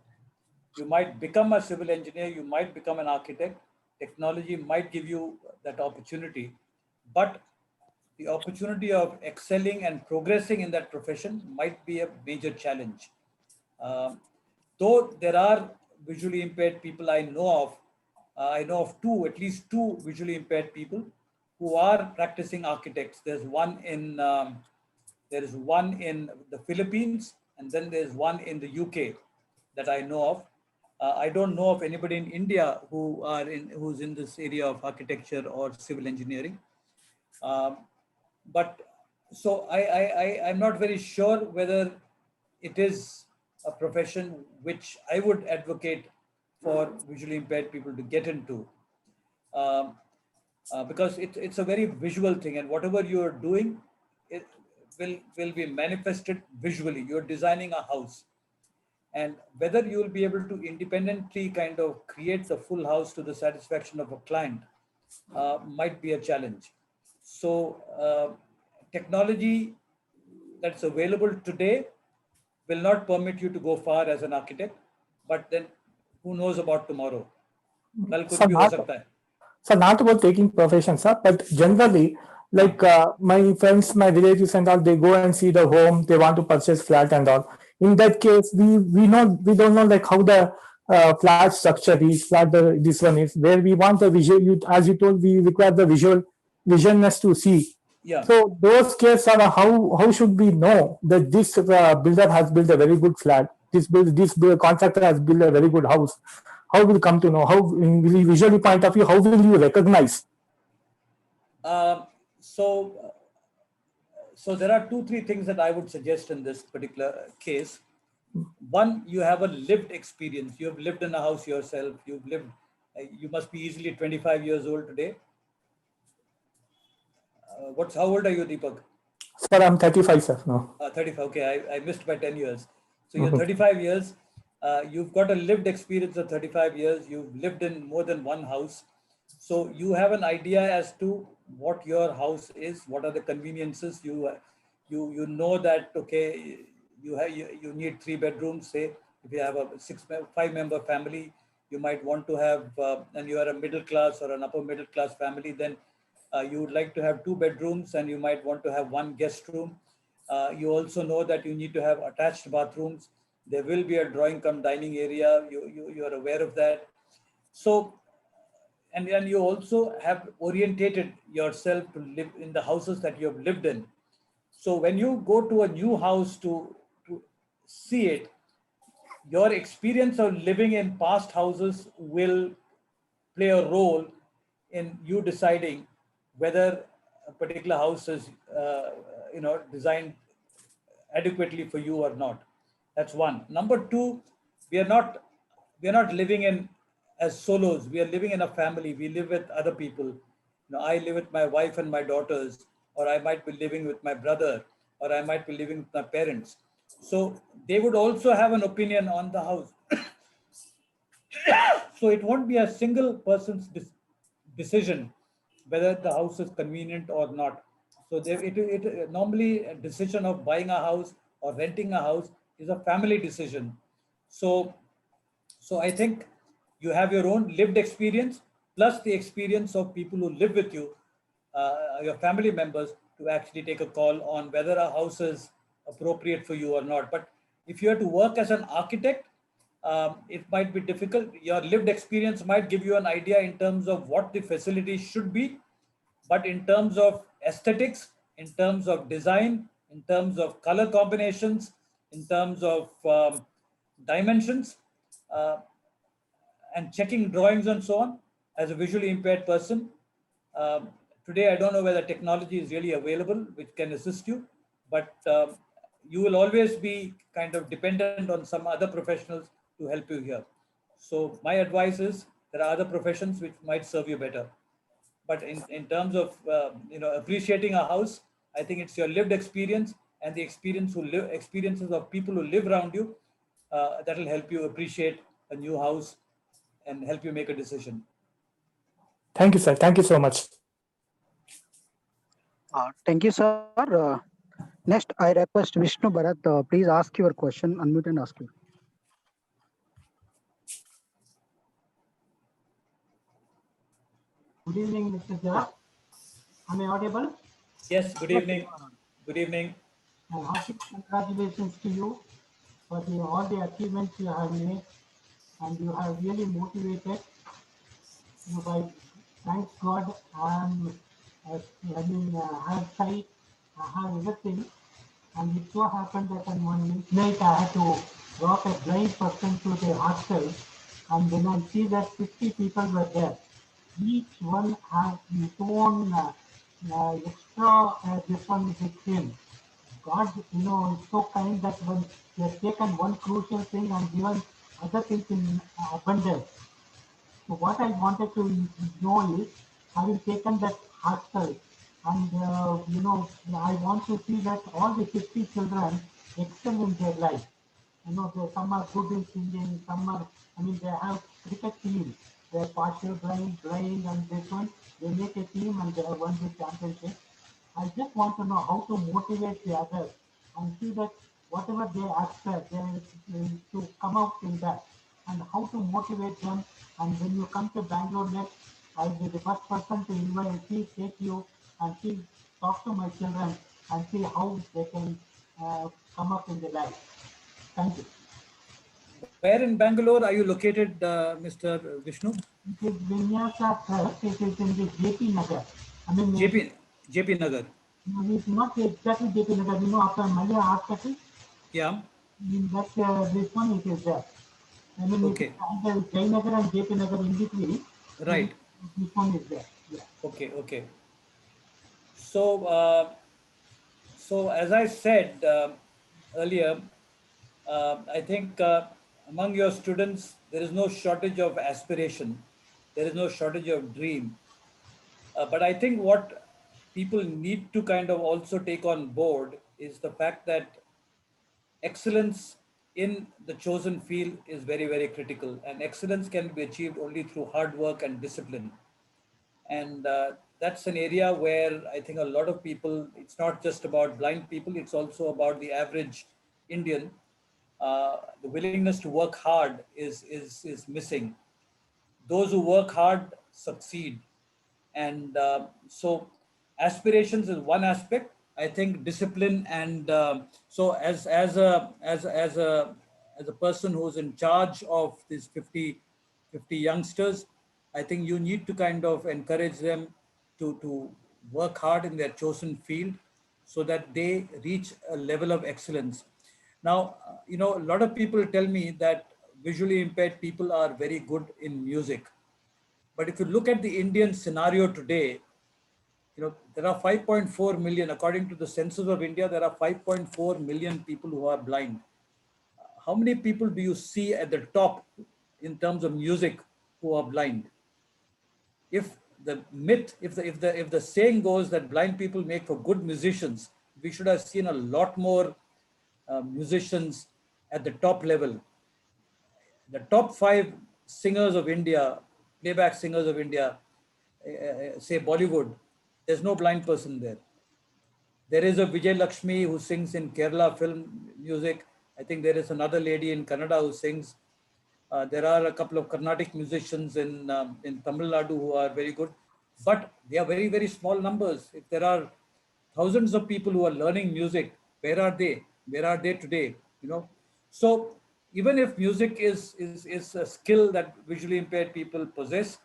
You might become a civil engineer, you might become an architect. Technology might give you that opportunity, but the opportunity of excelling and progressing in that profession might be a major challenge. Um, though there are visually impaired people I know of at least two visually impaired people who are practicing architects. There's one in There is one in the Philippines, and then there's one in the UK that I know of. I don't know of anybody in India who's in this area of architecture or civil engineering. Um, but so I'm not very sure whether it is a profession which I would advocate for visually impaired people to get into. Um, because it's a very visual thing, and whatever you're doing, it will be manifested visually. You're designing a house, and whether you will be able to independently kind of create the full house to the satisfaction of a client might be a challenge. So technology that's available today will not permit you to go far as an architect, but then who knows about tomorrow? कल कुछ So भी हो not सकता है. so not about taking profession, sir, but generally, like my friends, my relatives and all, they go and see the home, they want to purchase flat and all. In that case, we don't know like how the flat structure is, this one is, where we want the visual. As you told, we require the visionless to see. Yeah. So those cases are how should we know that this builder has built a very good flat? This contractor has built a very good house. How will come to know? How in visually point of view? How will you recognize? So so there are 2-3 things that I would suggest in this particular case. One, you have a lived experience. You have lived in a house yourself. You must be easily 25 years old today. How old are you, Deepak? Sir, I'm 35, sir. No. 35. Okay, I missed by 10 years. So you're 35 years. You've got a lived experience of 35 years. You've lived in more than one house. So you have an idea as to what your house is, what are the conveniences. You know that, okay, you need 3 bedrooms, say. If you have a 5-member family, you might want to have, and you are a middle class or an upper middle class family, then you would like to have 2 bedrooms and you might want to have 1 guest room. You also know that you need to have attached bathrooms. There will be a drawing cum dining area. You are aware of that. So, and you also have orientated yourself to live in the houses that you have lived in. So when you go to a new house to see it, your experience of living in past houses will play a role in you deciding whether a particular house is designed adequately for you or not. That's one. Number two, we are not living in as solos. We are living in a family. We live with other people. I live with my wife and my daughters, or I might be living with my brother, or I might be living with my parents. So they would also have an opinion on the house. So it won't be a single person's decision whether the house is convenient or not. So normally a decision of buying a house or renting a house is a family decision. So I think you have your own lived experience plus the experience of people who live with you, your family members, to actually take a call on whether a house is appropriate for you or not. But if you have to work as an architect, it might be difficult. Your lived experience might give you an idea in terms of what the facility should be, but in terms of aesthetics, in terms of design, in terms of color combinations, in terms of dimensions, uh, and checking drawings and so on, as a visually impaired person, um, today I don't know whether technology is really available which can assist you, but you will always be kind of dependent on some other professionals to help you here. So my advice is there are other professions which might serve you better. But in terms of appreciating a house, I think it's your lived experience and the experiences of people who live around you that will help you appreciate a new house and help you make a decision. Thank you, sir. Thank you so much. Thank you, sir. Next, I request Vishnu Bharat. Please ask your question. Unmute and ask you. Good evening, Mr. Jha. Am I audible? Yes, good evening. Good evening. And hearty congratulations to you for all the achievements you have made, and you have really motivated. By thank God, I have sight, I have everything. And it so happened that on one midnight I had to drop a blind person to the hostel, and then I see that 50 people were there. Each one has his own extra this one with him. God, is so kind that when he has taken one crucial thing and given other things in abundance. So what I wanted to know is, having taken that hostel, and I want to see that all the 50 children excel in their life. Some are good in singing, some are, they have cricket team. They're partial blind, and this one, they make a team and they have won the championship. I just want to know how to motivate the others and see that whatever they aspire, they to come out in that, and how to motivate them. And when you come to Bangalore next, I'll be the first person to invite, see, take you and see, talk to my children and see how they can come up in the life. Thank you. Where in Bangalore are you located, Mr. Vishnu? It is Vinyasa Trust. It is in the JP Nagar. JP, JP Nagar. It's not exactly JP Nagar. After Maya Hospital, Yeah. in that this one it is there. It is Okay. either Jayanagar and JP Nagar in between. Right. This one is there. Yeah. Okay. Okay. So, so as I said earlier, I think among your students there is no shortage of aspiration, there is no shortage of dream. But I think what people need to kind of also take on board is the fact that excellence in the chosen field is very, very critical, and excellence can be achieved only through hard work and discipline. And that's an area where I think a lot of people, it's not just about blind people, it's also about the average Indian. The willingness to work hard is missing. Those who work hard succeed. And so aspirations is one aspect. I think discipline and so as a person who's in charge of these 50 youngsters, I think you need to kind of encourage them to work hard in their chosen field so that they reach a level of excellence. Now, a lot of people tell me that visually impaired people are very good in music. But if you look at the Indian scenario today, there are 5.4 million, according to the census of India, there are 5.4 million people who are blind. How many people do you see at the top in terms of music who are blind? If the myth, if the saying goes that blind people make for good musicians, we should have seen a lot more musicians at the top level. The top five singers of India, playback singers of India, say Bollywood, there's no blind person there. There is a Vijay Lakshmi who sings in Kerala film music. I think there is another lady in Kannada who sings. There are a couple of Carnatic musicians in Tamil Nadu who are very good, but they are very, very small numbers. If there are thousands of people who are learning music, where are they? Where are they today? So even if music is a skill that visually impaired people possess,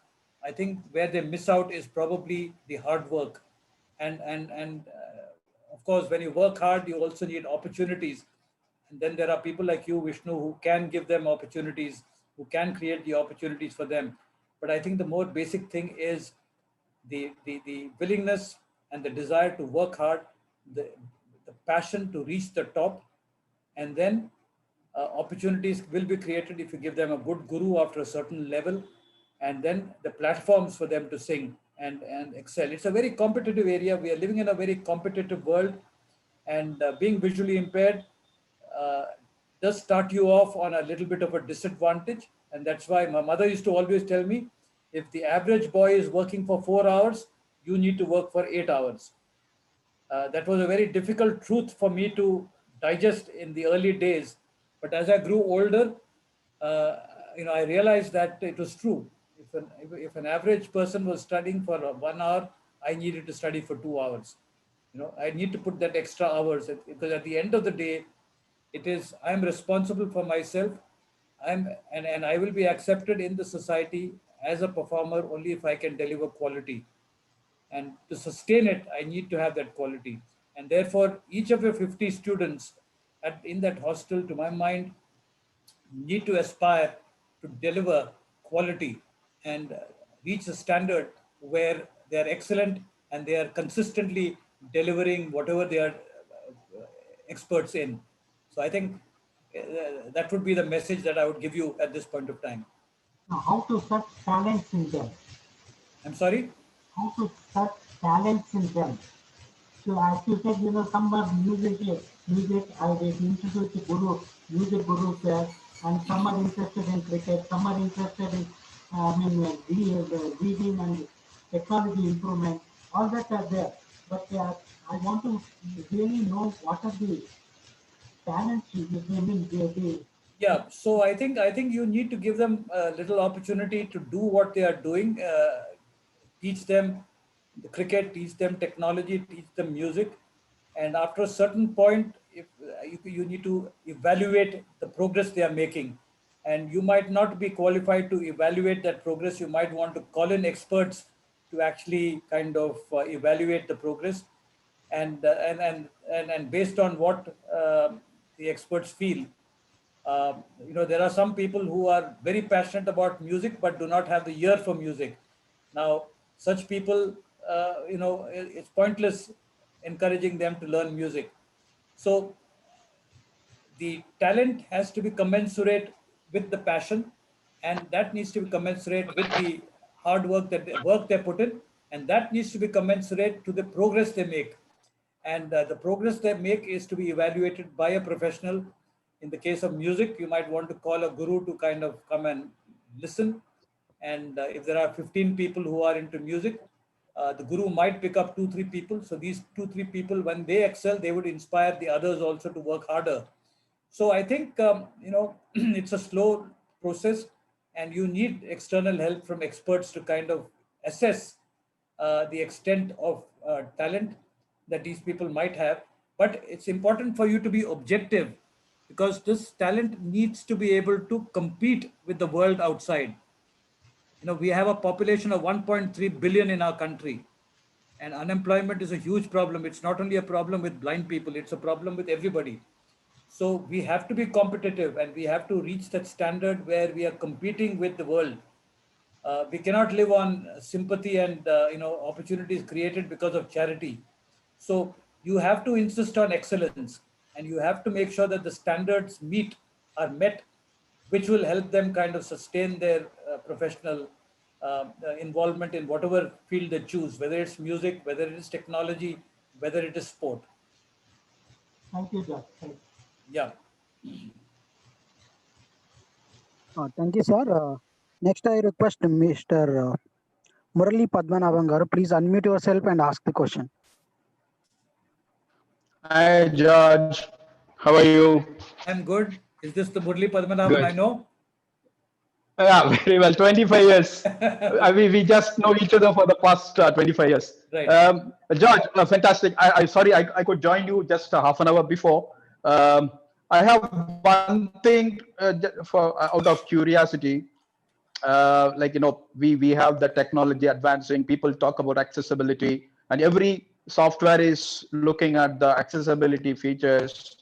I think where they miss out is probably the hard work, and of course, when you work hard, you also need opportunities. And then there are people like you, Vishnu, who can give them opportunities, who can create the opportunities for them. But I think the more basic thing is the willingness and the desire to work hard, the passion to reach the top, and then opportunities will be created if you give them a good guru after a certain level, and then the platforms for them to sing and excel. It's a very competitive area. We are living in a very competitive world, and being visually impaired uh, does start you off on a little bit of a disadvantage. And that's why my mother used to always tell me, if the average boy is working for 4 hours, you need to work for 8 hours. That was a very difficult truth for me to digest in the early days. But as I grew older, uh, I realized that it was true. If an average person was studying for 1 hour, I needed to study for 2 hours. I need to put that extra hours because at the end of the day, I'm responsible for myself. And I will be accepted in the society as a performer only if I can deliver quality. And to sustain it, I need to have that quality. And therefore, each of your 50 students in that hostel, to my mind, need to aspire to deliver quality and reach a standard where they are excellent and they are consistently delivering whatever they are experts in. So I think that would be the message that I would give you at this point of time. Now, how to search talents in them? I'm sorry? How to search talents in them? So as you said, some are music, I get introduced to music gurus there, and some are interested in cricket, some are interested in, reading and technology improvement, all that are there. But I want to really know what are the talents they Yeah, so I think you need to give them a little opportunity to do what they are doing. Teach them the cricket, teach them technology, teach them music, and after a certain point, if you need to evaluate the progress they are making, and you might not be qualified to evaluate that progress. You might want to call in experts to actually kind of evaluate the progress, and based on what the experts feel. There are some people who are very passionate about music but do not have the ear for music. Now, such people, it's pointless encouraging them to learn music. So the talent has to be commensurate with the passion, and that needs to be commensurate with the hard work work they put in, and that needs to be commensurate to the progress they make. And the progress they make is to be evaluated by a professional. In the case of music, you might want to call a guru to kind of come and listen. And if there are 15 people who are into music, the guru might pick up 2 3 people. So these 2 3 people, when they excel, they would inspire the others also to work harder. So I think it's a slow process, and you need external help from experts to kind of assess the extent of talent that these people might have. But it's important for you to be objective, because this talent needs to be able to compete with the world outside. We have a population of 1.3 billion in our country, and unemployment is a huge problem. It's not only a problem with blind people, it's a problem with everybody. So we have to be competitive, and we have to reach that standard where we are competing with the world. We cannot live on sympathy and opportunities created because of charity. So you have to insist on excellence, and you have to make sure that the standards are met, which will help them kind of sustain their professional involvement in whatever field they choose, whether it's music, whether it is technology, whether it is sport. Thank you, Josh. Yeah. Thank you, sir. Next, I request Mr. Murali Padmanabhan garu, please unmute yourself and ask the question. Hi, George. How are you? I'm good. Is this the Murali Padmanabhan I know? Yeah, very well. 25 years. We just know each other for the past 25 years. Right. George, fantastic. Sorry, I could join you just half an hour before. I have one thing out of curiosity. We have the technology advancing. People talk about accessibility, and every software is looking at the accessibility features.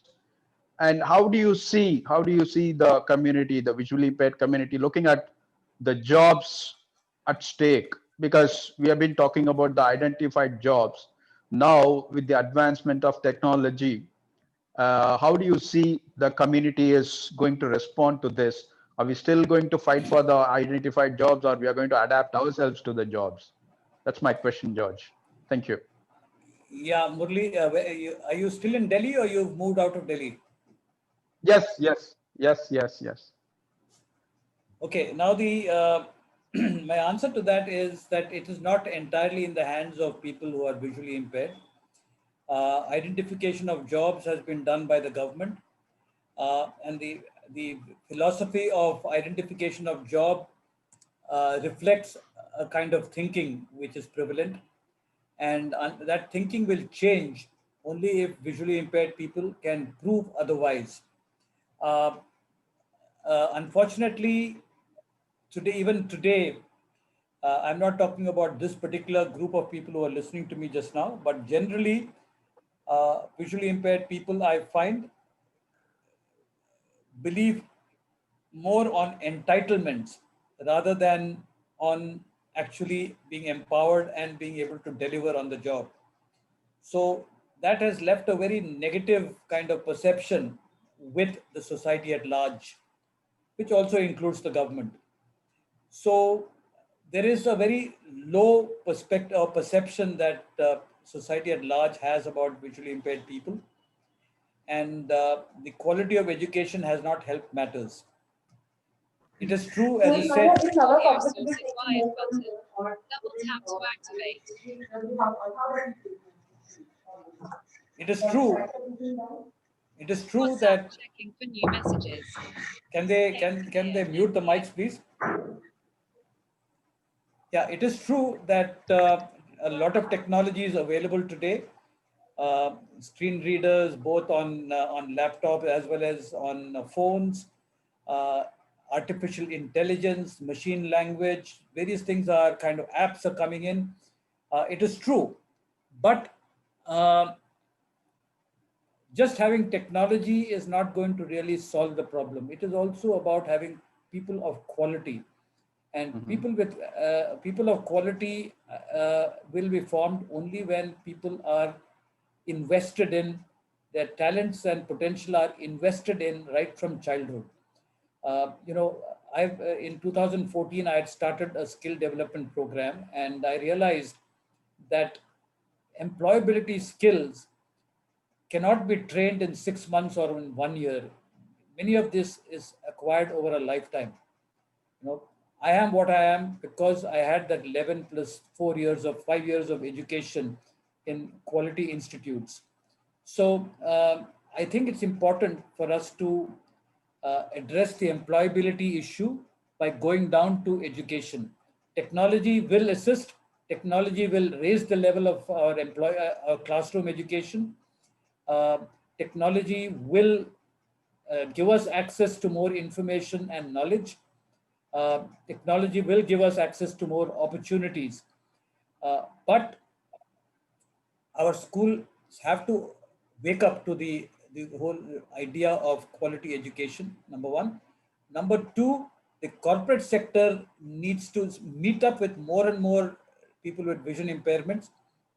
And how do you see the community, the visually impaired community, looking at the jobs at stake? Because we have been talking about the identified jobs. Now, with the advancement of technology, how do you see the community is going to respond to this? Are we still going to fight for the identified jobs, or we are going to adapt ourselves to the jobs? That's my question, George. Thank you. Yeah, Murli, are you still in Delhi, or you've moved out of Delhi? Yes. Okay, now the my answer to that is that it is not entirely in the hands of people who are visually impaired. Identification of jobs has been done by the government, and the philosophy of identification of job reflects a kind of thinking which is prevalent, and that thinking will change only if visually impaired people can prove otherwise. Uh, Unfortunately, even today, I'm not talking about this particular group of people who are listening to me just now, but generally, Visually impaired people, I find, believe more on entitlements rather than on actually being empowered and being able to deliver on the job. So that has left a very negative kind of perception with the society at large, which also includes the government. So there is a very low perspective or perception that society at large has about visually impaired people, and the quality of education has not helped matters. It is true, as you said. It is true. It is true that. Checking for new messages. Can they mute the mics, please? Yeah, it is true that a lot of technology is available today. Screen readers, both on laptop as well as on phones. Uh, Artificial intelligence, machine language, various things are kind of apps are coming in. It is true, but uh, just having technology is not going to really solve the problem. It is also about having people of quality, and people of quality will be formed only when people are invested in their talents and potential are invested in right from childhood. You know, I've in 2014 I had started a skill development program, and I realized that employability skills cannot be trained in 6 months or in 1 year. Many of this is acquired over a lifetime. You know, I am what I am because I had that 11 plus 4 years of 5 years of education in quality institutes. So I think it's important for us to address the employability issue by going down to education. Technology will assist. Technology will raise the level of our classroom education. Uh, Technology will give us access to more information and knowledge. Technology will give us access to more opportunities. But our schools have to wake up to the whole idea of quality education, number one. Number two, the corporate sector needs to meet up with more and more people with vision impairments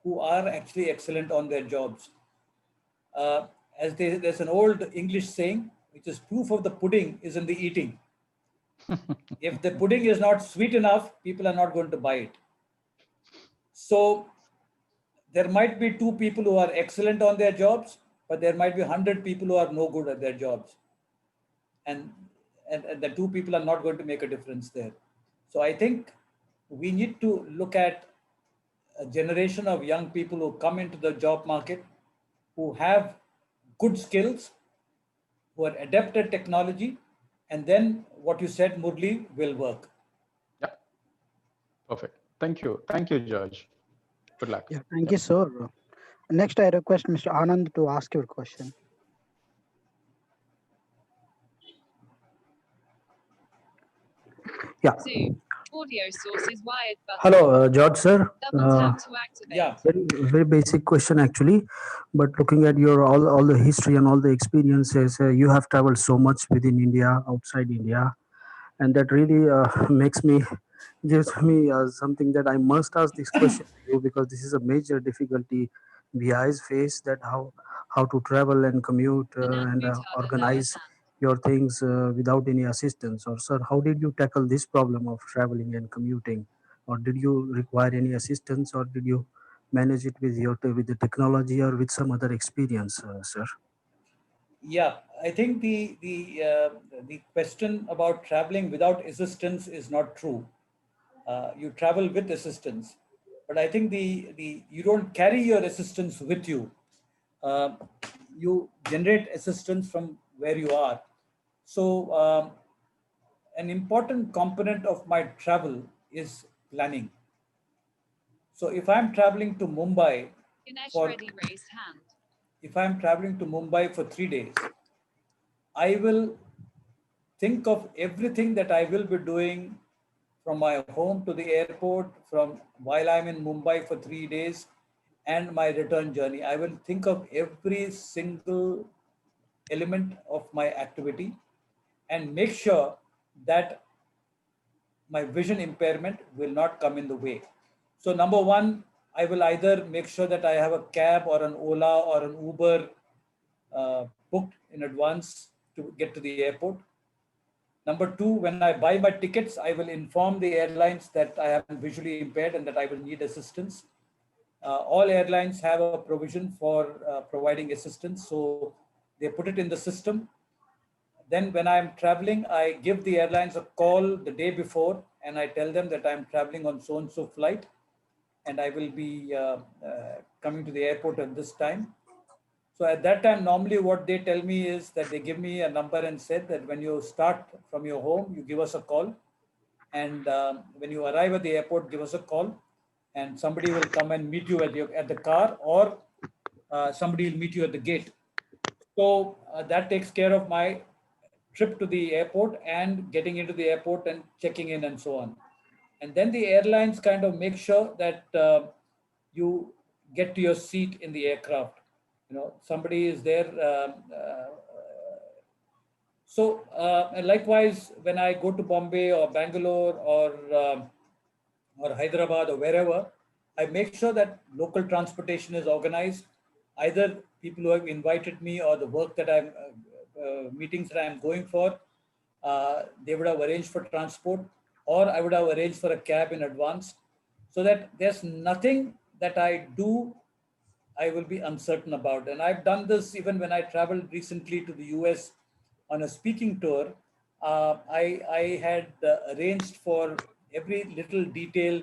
who are actually excellent on their jobs. There's an old English saying, which is proof of the pudding is in the eating. If the pudding is not sweet enough, people are not going to buy it. So there might be two people who are excellent on their jobs, but there might be 100 people who are no good at their jobs. And, and the two people are not going to make a difference there. So I think we need to look at a generation of young people who come into the job market, who have good skills, who are adept at technology, and then what you said, Murli, will work. Yeah, perfect. Thank you, George. Good luck. Yeah, thank you, sir. Next, I request Mr. Anand to ask your question. Yeah. Audio source is wired button. Hello, George sir. Double tap to activate. Yeah. Very basic question actually, but looking at your all the history and all the experiences, you have traveled so much within India, outside India, and that really gives me something that I must ask this question to you, because this is a major difficulty VIs face, that how to travel and commute and organize your things without any assistance. Or sir, how did you tackle this problem of traveling and commuting, or did you require any assistance, or did you manage it with with the technology or with some other experience, sir? Yeah, I think the question about traveling without assistance is not true. You travel with assistance, but I think the you don't carry your assistance with you. Uh, you generate assistance from where you are. So an important component of my travel is planning. So if I'm traveling to Mumbai for if I'm traveling to Mumbai for 3 days, I will think of everything that I will be doing from my home to the airport, from while I'm in Mumbai for 3 days, and my return journey. I will think of every single element of my activity and make sure that my vision impairment will not come in the way. So number one, I will either make sure that I have a cab or an Ola or an Uber booked in advance to get to the airport. Number two, when I buy my tickets, I will inform the airlines that I am visually impaired and that I will need assistance. All airlines have a provision for providing assistance, so they put it in the system. Then when I'm traveling, I give the airlines a call the day before and I tell them that I'm traveling on so and so flight and I will be coming to the airport at this time. So at that time, normally what they tell me is that they give me a number and said that when you start from your home, you give us a call. And when you arrive at the airport, give us a call and somebody will come and meet you at the car, or somebody will meet you at the gate. So that takes care of my trip to the airport and getting into the airport and checking in and so on. And then the airlines kind of make sure that you get to your seat in the aircraft. You know, somebody is there. And likewise, when I go to Bombay or Bangalore or Hyderabad or wherever, I make sure that local transportation is organized. Either people who have invited me or the work that I'm meetings that I'm going for, they would have arranged for transport, or I would have arranged for a cab in advance, so that there's nothing that I do I will be uncertain about. And I've done this even when I traveled recently to the US on a speaking tour. I had arranged for every little detail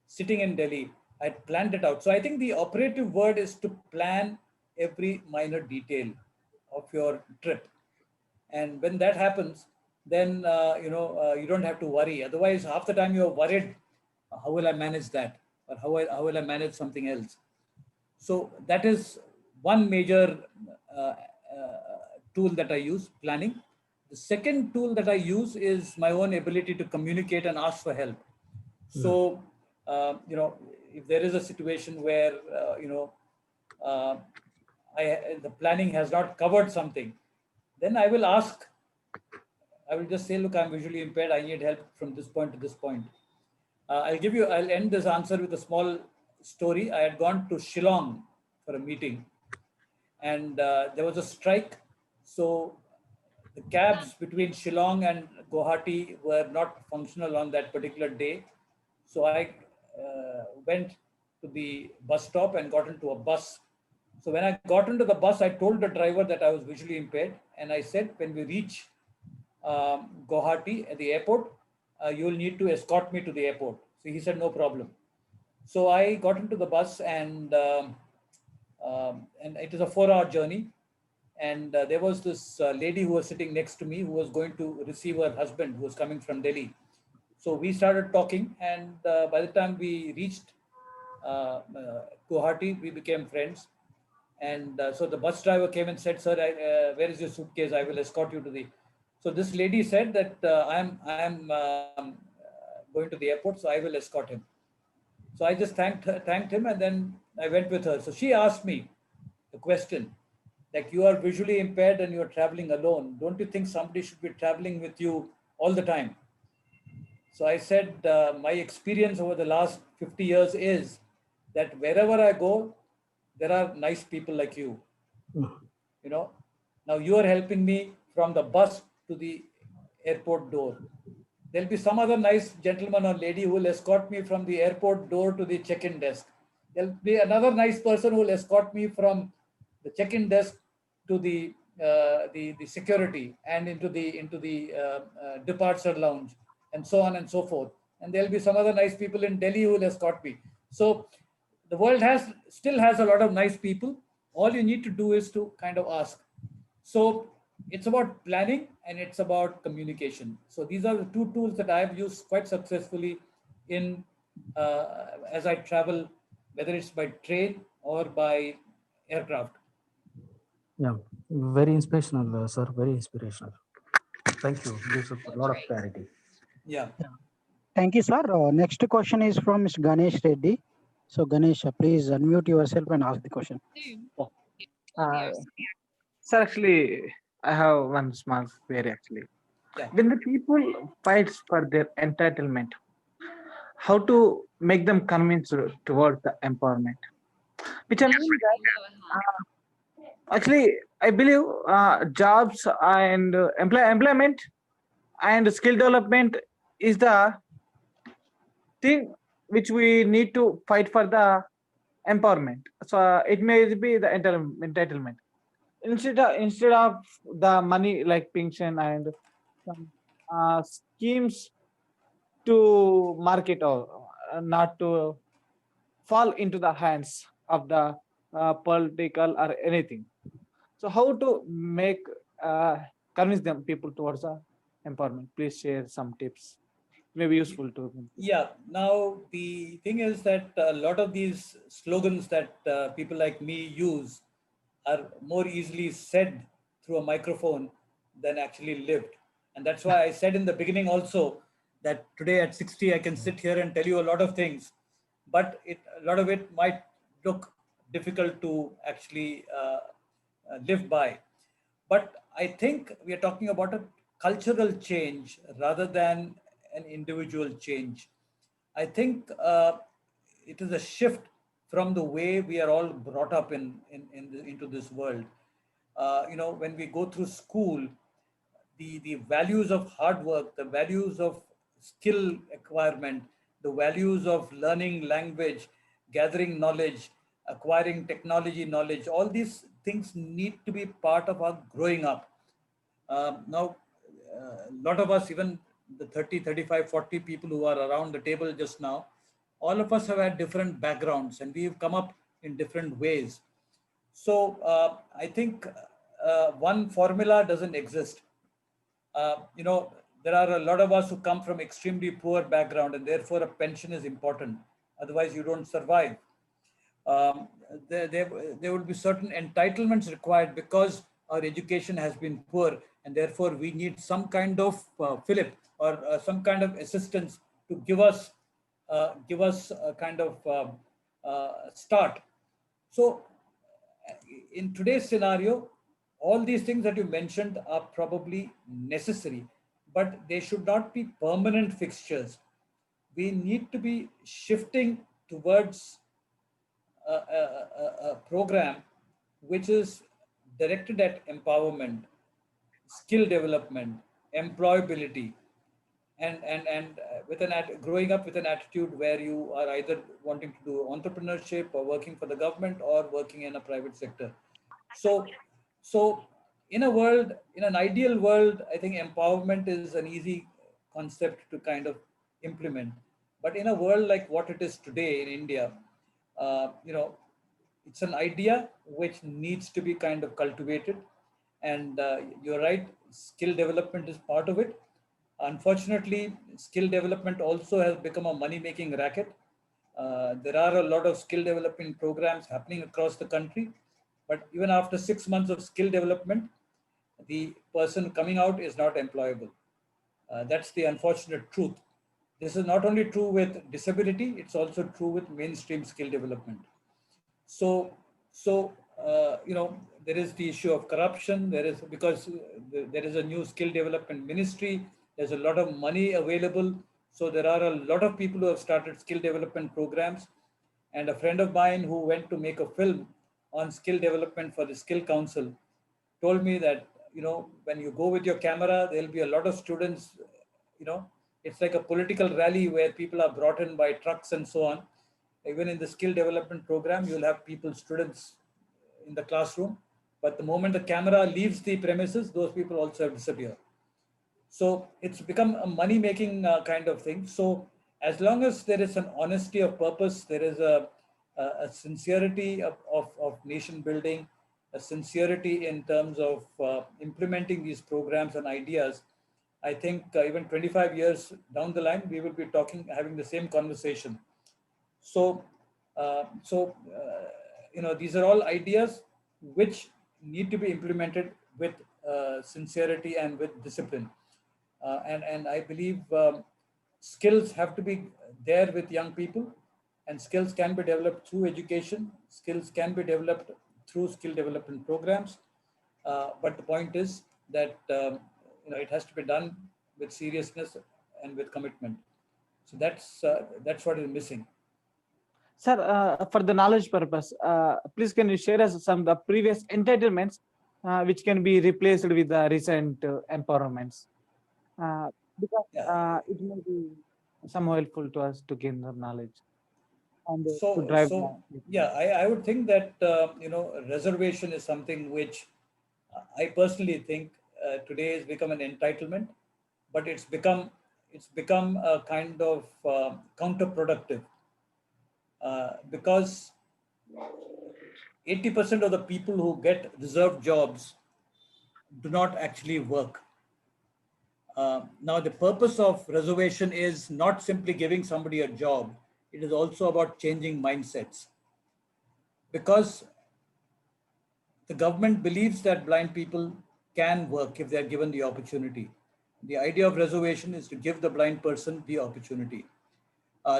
sitting in Delhi. I planned it out. So I think the operative word is to plan every minor detail of your trip. And when that happens, then you don't have to worry. Otherwise, half the time you're worried, how will I manage that? Or how will I manage something else? So that is one major uh, uh, tool that I use, planning. The second tool that I use is my own ability to communicate and ask for help. So, if there is a situation where, uh, the planning has not covered something, then I will ask, I will just say, look, I'm visually impaired. I need help from this point to this point. I'll end this answer with a small story. I had gone to Shillong for a meeting and there was a strike. So the cabs between Shillong and Guwahati were not functional on that particular day. So I went to the bus stop and got into a bus. So when I got into the bus, I told the driver that I was visually impaired. And I said, when we reach Guwahati at the airport, you will need to escort me to the airport. So he said, no problem. So I got into the bus and it is a 4-hour journey. And there was this lady who was sitting next to me who was going to receive her husband who was coming from Delhi. So we started talking, and by the time we reached Guwahati, we became friends. And so the bus driver came and said, "Sir, where is your suitcase? I will escort you to the." So this lady said that I am going to the airport, so I will escort him. So I just thanked him, and then I went with her. So she asked me the question, like, you are visually impaired and you are traveling alone. Don't you think somebody should be traveling with you all the time? So I said, my experience over the last 50 years is that wherever I go, there are nice people like you. You know, now you are helping me from the bus to the airport door. There'll be some other nice gentleman or lady who will escort me from the airport door to the check-in desk. There'll be another nice person who will escort me from the check-in desk to the security and into the departure lounge, and so on and so forth. And there'll be some other nice people in Delhi who will escort me. So the world still has a lot of nice people. All you need to do is to kind of ask. So it's about planning and it's about communication. So these are the two tools that I've used quite successfully in as I travel, whether it's by train or by aircraft. Yeah, very inspirational, sir. Very inspirational. Thank you. Gives a lot of clarity. Yeah. Thank you, sir. Next question is from Mr. Ganesh Reddy. So Ganesh, please unmute yourself and ask the question. Zoom. Yeah. Audio. Sir, actually, I have one small query actually. Yeah. When the people fights for their entitlement, how to make them convinced towards the empowerment? Which I mean that Lower half. actually, I believe jobs and employment and skill development is the thing which we need to fight for the empowerment. So it may be the entitlement instead of the money like pension and some schemes to market or not to fall into the hands of the political or anything. So how to make uh, convince them people towards empowerment? Please share some tips. Maybe useful to them. Yeah. Now, the thing is that a lot of these slogans that people like me use are more easily said through a microphone than actually lived. And that's why I said in the beginning also that today at 60, I can sit here and tell you a lot of things, but a lot of it might look difficult to actually live by. But I think we are talking about a cultural change rather than an individual change. I think it is a shift from the way we are all brought up into this world. When we go through school, the values of hard work, the values of skill acquirement, the values of learning language, gathering knowledge, acquiring technology knowledge, all these things need to be part of our growing up. Now, a lot of us, even the 30, 35, 40 people who are around the table just now, all of us have had different backgrounds and we've come up in different ways. So I think one formula doesn't exist. There are a lot of us who come from extremely poor background and therefore a pension is important. Otherwise, you don't survive. Um, there will be certain entitlements required because our education has been poor and therefore we need some kind of fillip or some kind of assistance to give us a kind of start. So in today's scenario, all these things that you mentioned are probably necessary, but they should not be permanent fixtures. We need to be shifting towards a program which is directed at empowerment, skill development, employability, and with growing up with an attitude where you are either wanting to do entrepreneurship or working for the government or working in a private sector. So so in an ideal world, I think empowerment is an easy concept to kind of implement, but in a world like what it is today in India, uh, you know it's an idea which needs to be kind of cultivated. And you're right, skill development is part of it. Unfortunately, skill development also has become a money making racket. There are a lot of skill development programs happening across the country, but even after 6 months of skill development, the person coming out is not employable. That's the unfortunate truth. This is not only true with disability, it's also true with mainstream skill development. So, so there is the issue of corruption. There is because there is a new skill development ministry. There's a lot of money available. So there are a lot of people who have started skill development programs. And a friend of mine who went to make a film on skill development for the Skill Council told me that when you go with your camera, there'll be a lot of students. You know, it's like a political rally where people are brought in by trucks and so on. Even in the skill development program, you'll have people, students in the classroom, but the moment the camera leaves the premises, those people also have disappeared. So it's become a money making kind of thing. So as long as there is an honesty of purpose, there is a sincerity of nation building, a sincerity in terms of implementing these programs and ideas, I think even 25 years down the line, we will be having the same conversation. So, these are all ideas which need to be implemented with sincerity and with discipline. And I believe skills have to be there with young people. and skills can be developed through education. Skills can be developed through skill development programs. But the point is that it has to be done with seriousness and with commitment. So that's what is missing. Sir, for the knowledge purpose, please can you share us some of the previous entitlements which can be replaced with the recent empowerments? Because it may be somehow helpful to us to gain the knowledge and to drive. Yeah, I would think that reservation is something which I personally think today has become an entitlement, but it's become a kind of counterproductive because 80% of the people who get reserved jobs do not actually work. Now, the purpose of reservation is not simply giving somebody a job. It is also about changing mindsets. Because the government believes that blind people can work if they are given the opportunity. The idea of reservation is to give the blind person the opportunity.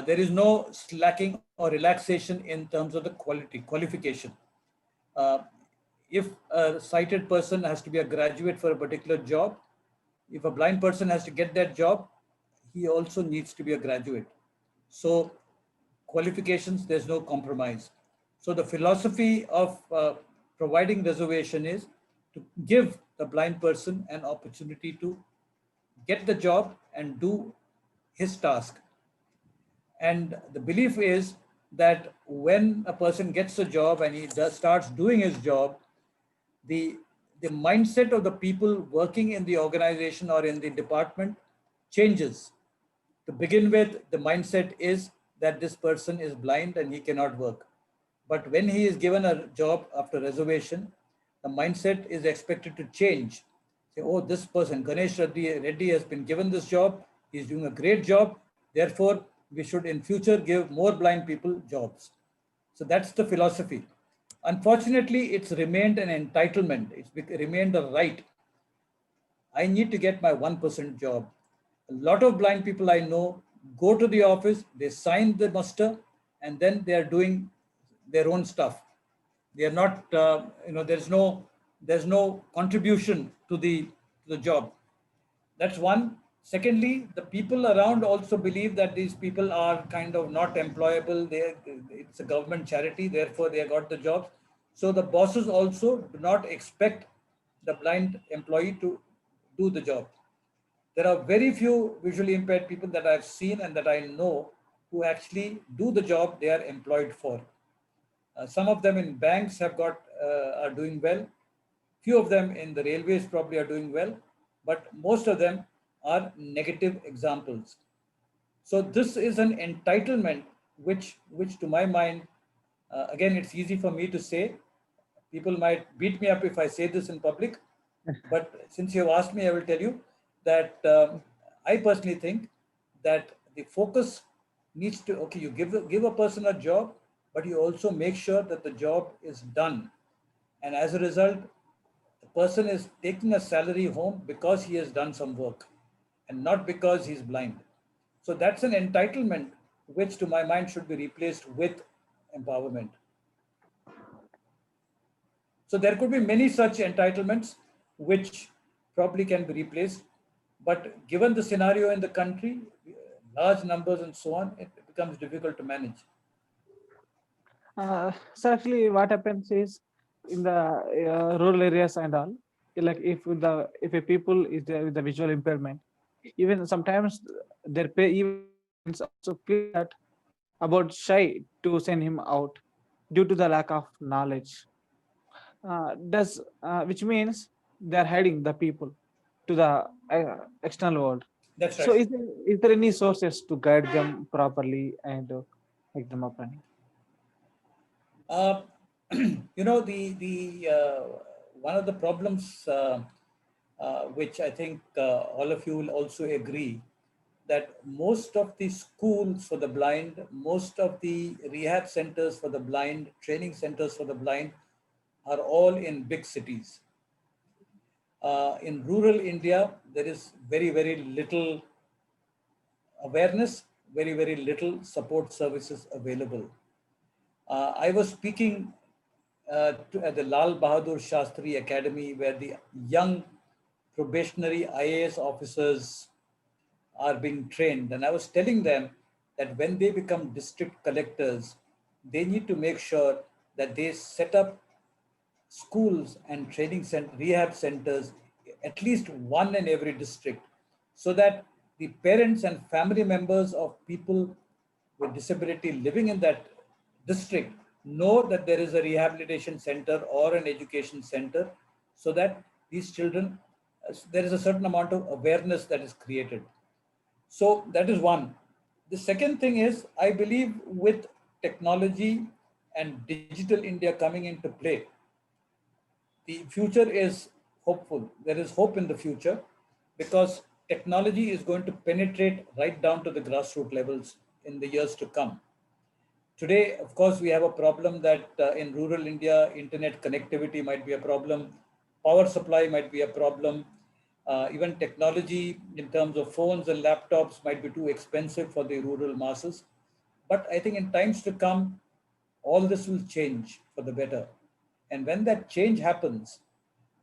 There is no slacking or relaxation in terms of the qualification. If a sighted person has to be a graduate for a particular job, if a blind person has to get that job, he also needs to be a graduate. So qualifications, there's no compromise. So the philosophy of providing reservation is to give the blind person an opportunity to get the job and do his task. And the belief is that when a person gets a job and he starts doing his job, the mindset of the people working in the organization or in the department changes. To begin with, the mindset is that this person is blind and he cannot work. But when he is given a job after reservation, the mindset is expected to change. Say, oh, this person, Ganesh Reddy has been given this job. He's doing a great job. Therefore, we should in future give more blind people jobs. So that's the philosophy. Unfortunately, it's remained an entitlement. It's remained a right. I need to get my 1% job. A lot of blind people I know go to the office, they sign the muster, and then they are doing their own stuff. They are not, there's no contribution to the job. That's one. Secondly, the people around also believe that these people are kind of not employable. It's a government charity, therefore they got the jobs. So the bosses also do not expect the blind employee to do the job. There are very few visually impaired people that I've seen and that I know who actually do the job they are employed for. Some of them in banks are doing well. Few of them in the railways probably are doing well, but most of them are negative examples. So this is an entitlement which to my mind, again, it's easy for me to say. People might beat me up if I say this in public, but since you have asked me, I will tell you that I personally think that the focus needs to, okay, you give a person a job, but you also make sure that the job is done. And as a result, the person is taking a salary home because he has done some work and not because he's blind. So that's an entitlement which to my mind should be replaced with empowerment. So there could be many such entitlements which probably can be replaced. But given the scenario in the country, large numbers and so on, it becomes difficult to manage. So actually, what happens is in the rural areas and all, like if a people is there with the visual impairment, even sometimes their even parents also feel that about shy to send him out due to the lack of knowledge. Does which means they are hiding the people to the external world. That's So right. is there any sources to guide them properly and make them up running? One of the problems which I think all of you will also agree that most of the schools for the blind, most of the rehab centers for the blind, training centers for the blind are all in big cities. In rural India, there is very, very little awareness very, very little support services available. I was speaking at the Lal Bahadur Shastri Academy, where the young probationary IAS officers are being trained. And I was telling them that when they become district collectors, they need to make sure that they set up schools and rehab centers, at least one in every district, so that the parents and family members of people with disability living in that district know that there is a rehabilitation center or an education center, so that these children, there is a certain amount of awareness that is created. So that is one. The second thing is, I believe with technology and digital India coming into play, the future is hopeful. There is hope in the future because technology is going to penetrate right down to the grassroots levels in the years to come. Today, of course, we have a problem that in rural India, internet connectivity might be a problem, power supply might be a problem, even technology in terms of phones and laptops might be too expensive for the rural masses. But I think in times to come, all this will change for the better. And when that change happens,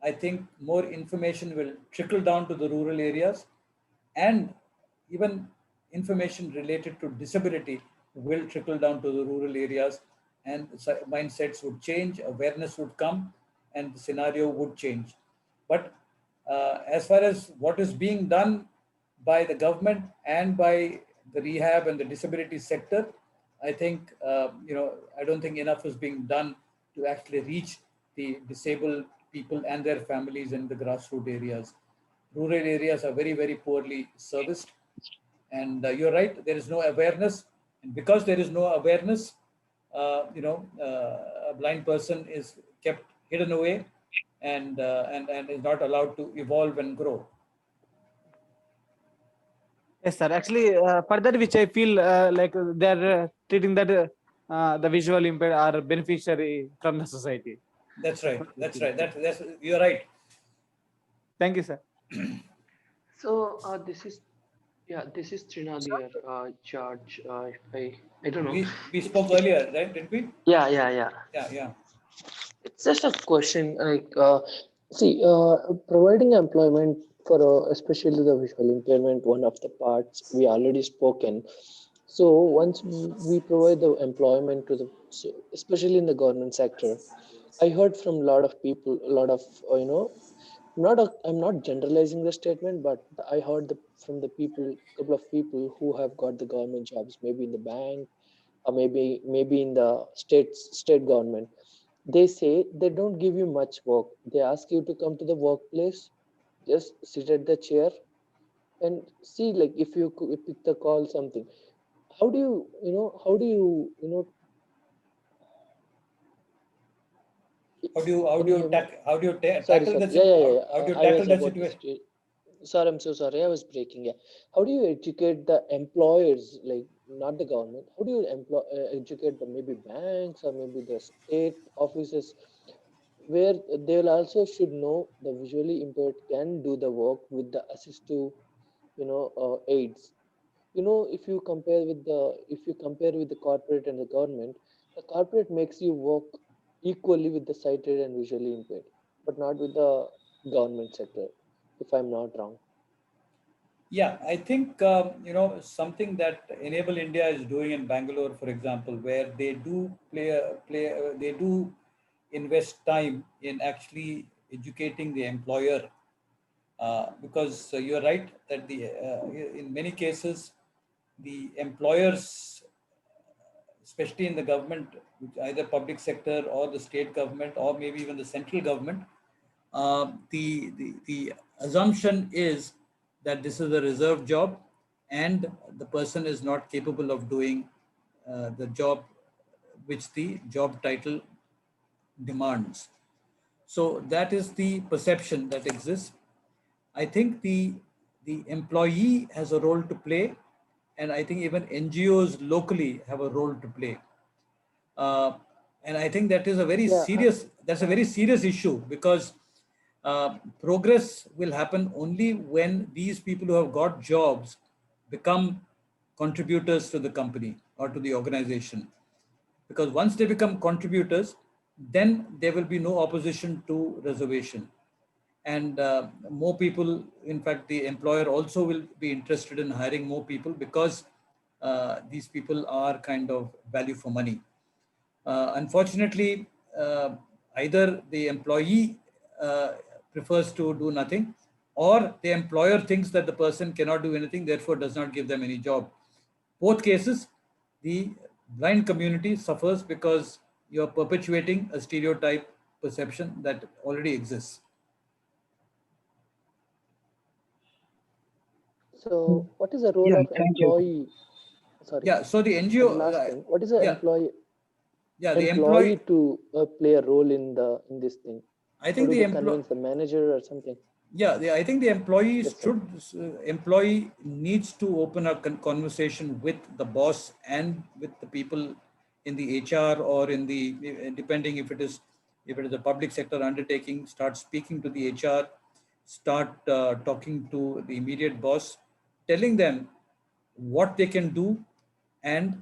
I think more information will trickle down to the rural areas, and even information related to disability will trickle down to the rural areas, and mindsets would change, awareness would come, and the scenario would change. But as far as what is being done by the government and by the rehab and the disability sector, I think, I don't think enough is being done to actually reach the disabled people and their families in the grassroots areas. Rural areas are very, very poorly serviced. And you're right, there is no awareness. And because there is no awareness, a blind person is kept hidden away and is not allowed to evolve and grow. Yes, sir. Actually, for that, which I feel like they're treating that the visual impaired are beneficiary from the society. That's right. That's right. That's you're right. Thank you, sir. So this is Trinali here, George. I don't know. We spoke earlier, right? Didn't we? Yeah. Yeah. It's just a question. Like, providing employment for especially the visual impairment, one of the parts we already spoken. So once we provide the employment to especially in the government sector, I heard from a lot of people, a lot of I'm not generalizing the statement, but I heard from the people, couple of people who have got the government jobs, maybe in the bank or maybe in the state government. They say they don't give you much work. They ask you to come to the workplace, just sit at the chair and see, like, if you pick the call something. How do how do you sorry, tackle that how do you I tackle was that about to situation? sorry, I'm so sorry, I was breaking. Yeah, how do you educate the employers, like not the government? How do you educate the maybe banks or maybe the state offices, where they will also should know the visually impaired can do the work with the assistive aids. If you compare with the corporate and the government, the corporate makes you work equally with the sighted and visually impaired, but not with the government sector, if I'm not wrong. Yeah, I think something that Enable India is doing in Bangalore, for example, where they do they do invest time in actually educating the employer, because you're right that in many cases the employers, especially in the government, either public sector or the state government or maybe even the central government, the assumption is that this is a reserved job and the person is not capable of doing the job which the job title demands. So that is the perception that exists. I think the employee has a role to play, and I think even NGOs locally have a role to play. Uh, and I think that is a very Yeah, serious, that's a very serious issue, because progress will happen only when these people who have got jobs become contributors to the company or to the organization. Because once they become contributors, then there will be no opposition to reservation. And more people, in fact, the employer also will be interested in hiring more people because these people are kind of value for money. Unfortunately, either the employee prefers to do nothing, or the employer thinks that the person cannot do anything, therefore does not give them any job. Both cases, the blind community suffers because you're perpetuating a stereotype perception that already exists. So what is the role Yeah, of thank you. employee? Sorry, Yeah, so the one NGO, last thing. What is the yeah, the employee employee, to play a role in this thing? I How think do the they employee, convince the manager or something? yeah, I think the Yes, sir. employee needs to open a conversation with the boss and with the people in the HR or in the, depending if it is a public sector undertaking, start speaking to the HR, start talking to the immediate boss, telling them what they can do and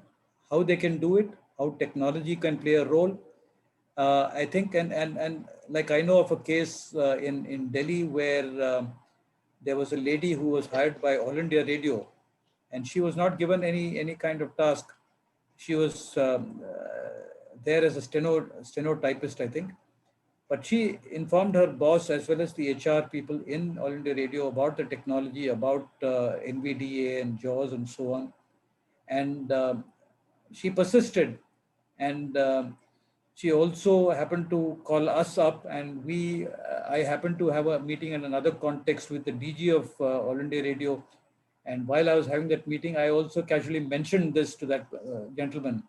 how they can do it, how technology can play a role. I think, and like I know of a case in Delhi where there was a lady who was hired by All India Radio, and she was not given any kind of task. She was there as a stenotypist, I think, but she informed her boss as well as the HR people in All India Radio about the technology, about NVDA and JAWS and so on. And she persisted. And she also happened to call us up, and I happened to have a meeting in another context with the DG of All India Radio. And while I was having that meeting, I also casually mentioned this to that gentleman.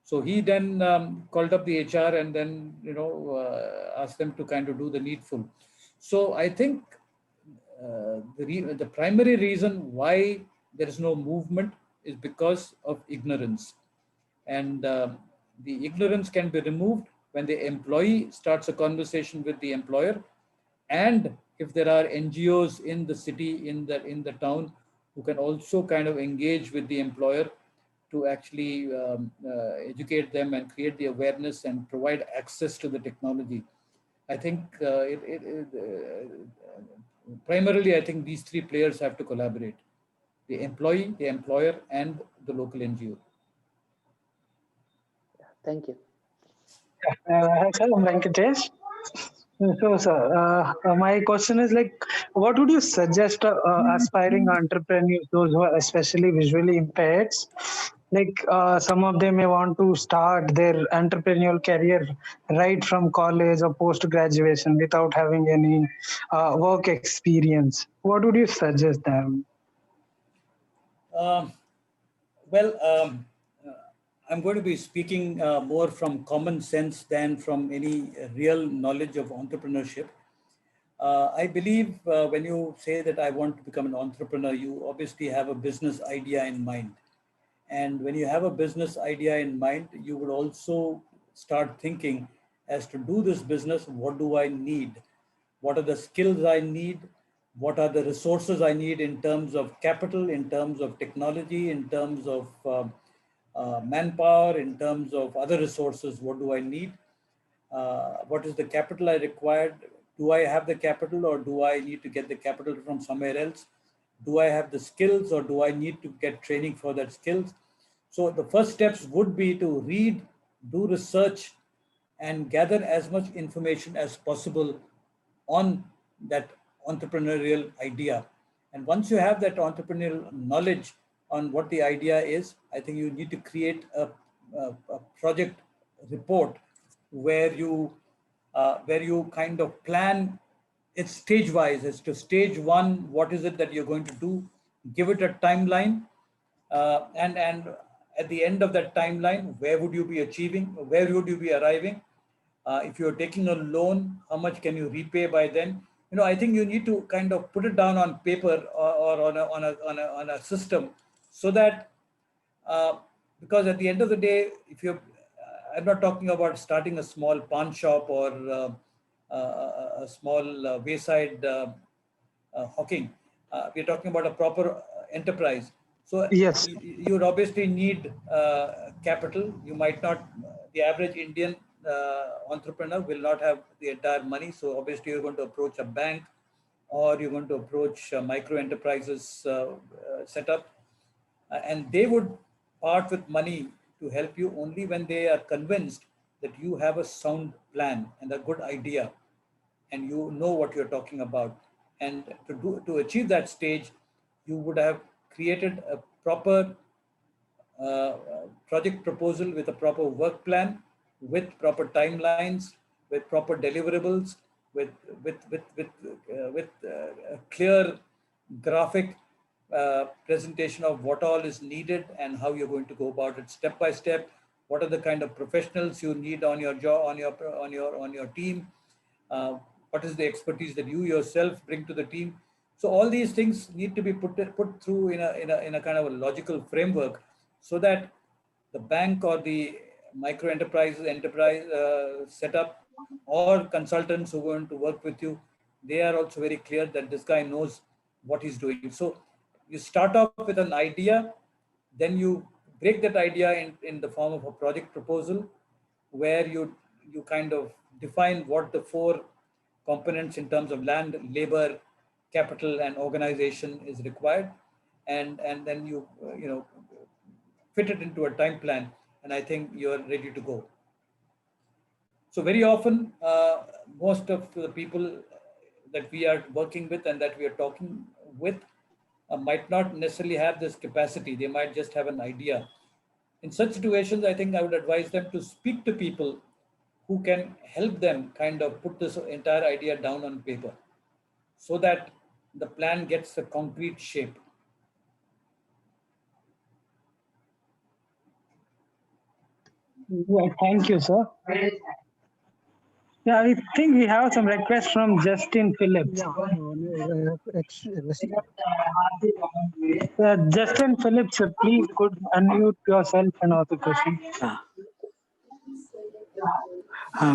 So he then called up the HR and then, asked them to kind of do the needful. So I think the primary reason why there is no movement is because of ignorance. And the ignorance can be removed when the employee starts a conversation with the employer, and if there are NGOs in the city, in the town, who can also kind of engage with the employer to actually educate them and create the awareness and provide access to the technology. I think primarily, I think these three players have to collaborate: the employee, the employer, and the local NGO. Thank you. Hi, sir, I'm Venkatesh. So, sir, my question is like, what would you suggest aspiring entrepreneurs, those who are especially visually impaired? Like, some of them may want to start their entrepreneurial career right from college or post graduation without having any work experience. What would you suggest them? Um, well, I'm going to be speaking more from common sense than from any real knowledge of entrepreneurship. I believe when you say that I want to become an entrepreneur, you obviously have a business idea in mind. And when you have a business idea in mind, you will also start thinking, as to do this business, what do I need? What are the skills I need? What are the resources I need in terms of capital, in terms of technology, in terms of manpower, in terms of other resources? What do I need? What is the capital I required? Do I have the capital, or do I need to get the capital from somewhere else? Do I have the skills, or do I need to get training for that skills? So the first steps would be to read, do research, and gather as much information as possible on that entrepreneurial idea. And once you have that entrepreneurial knowledge on what the idea is, I think you need to create a project report where you kind of plan it stage wise as to stage one, what is it that you're going to do, give it a timeline, and at the end of that timeline, where would you be achieving, where would you be arriving? If you're taking a loan, how much can you repay by then? I think you need to kind of put it down on paper, or on a system, so that because at the end of the day, if you're I'm not talking about starting a small pawn shop or a small wayside hawking. We're talking about a proper enterprise. So Yes. you would obviously need capital. You might not, the average Indian entrepreneur will not have the entire money. So obviously you're going to approach a bank, or you're going to approach micro enterprises setup, and they would part with money to help you only when they are convinced that you have a sound plan and a good idea, and you know what you're talking about. And to achieve that stage, you would have created a proper project proposal with a proper work plan, with proper timelines, with proper deliverables, with a clear graphic presentation of what all is needed and how you're going to go about it step by step. What are the kind of professionals you need on your job, on your team? What is the expertise that you yourself bring to the team? So all these things need to be put through in a kind of a logical framework, so that the bank or the micro enterprise setup, or consultants who are going to work with you, they are also very clear that this guy knows what he's doing. So you start off with an idea, then you break that idea in the form of a project proposal, where you kind of define what the four components in terms of land, labor, capital, and organization is required, and then you fit it into a time plan, and I think you're ready to go. So very often, most of the people that we are working with and that we are talking with might not necessarily have this capacity. They might just have an idea. In such situations, I think I would advise them to speak to people who can help them kind of put this entire idea down on paper, so that the plan gets a concrete shape. Yeah, thank you, sir. Yeah, I think we have some requests from Justin Phillips. Justin Phillips, please could unmute yourself and ask the question.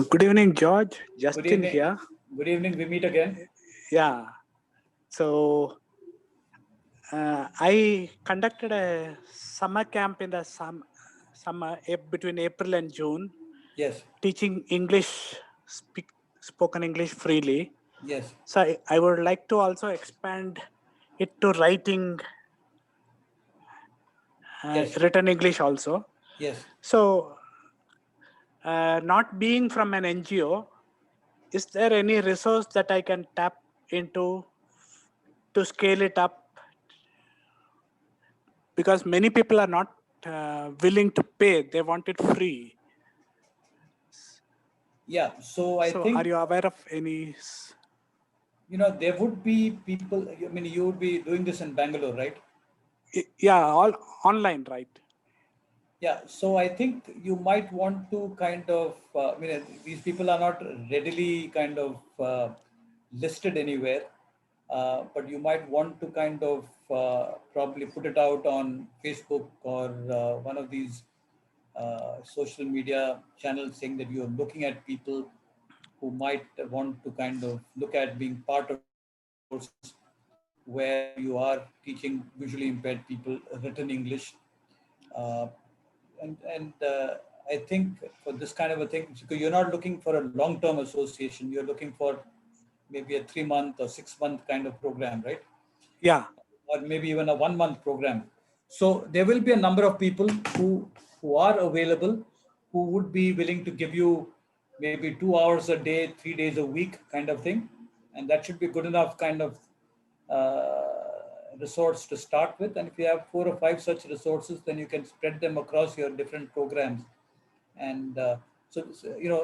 Good evening, George. Justin Good evening. here. Good evening. We meet again. Yeah. So I conducted a summer camp in the summer between April and June. Yes. Teaching English, spoken English freely. Yes. So I would like to also expand it to writing, Yes. written English also. Yes. So not being from an NGO, is there any resource that I can tap into to scale it up? Because many people are not willing to pay, they want it free. Yeah, so I think, are you aware of any? There would be people, I mean, you would be doing this in Bangalore, right? Yeah, all online, right? Yeah, so I think you might want to kind of, these people are not readily kind of listed anywhere, but you might want to kind of probably put it out on Facebook or one of these social media channels, saying that you're looking at people who might want to kind of look at being part of courses where you are teaching visually impaired people written English. And I think for this kind of a thing, because you're not looking for a long-term association, you're looking for maybe a 3-month or 6-month kind of program, right? Yeah. Or maybe even a 1-month program. So there will be a number of people who are available, who would be willing to give you maybe 2 hours a day, 3 days a week kind of thing. And that should be good enough kind of resource to start with. And if you have 4 or 5 such resources, then you can spread them across your different programs. And so,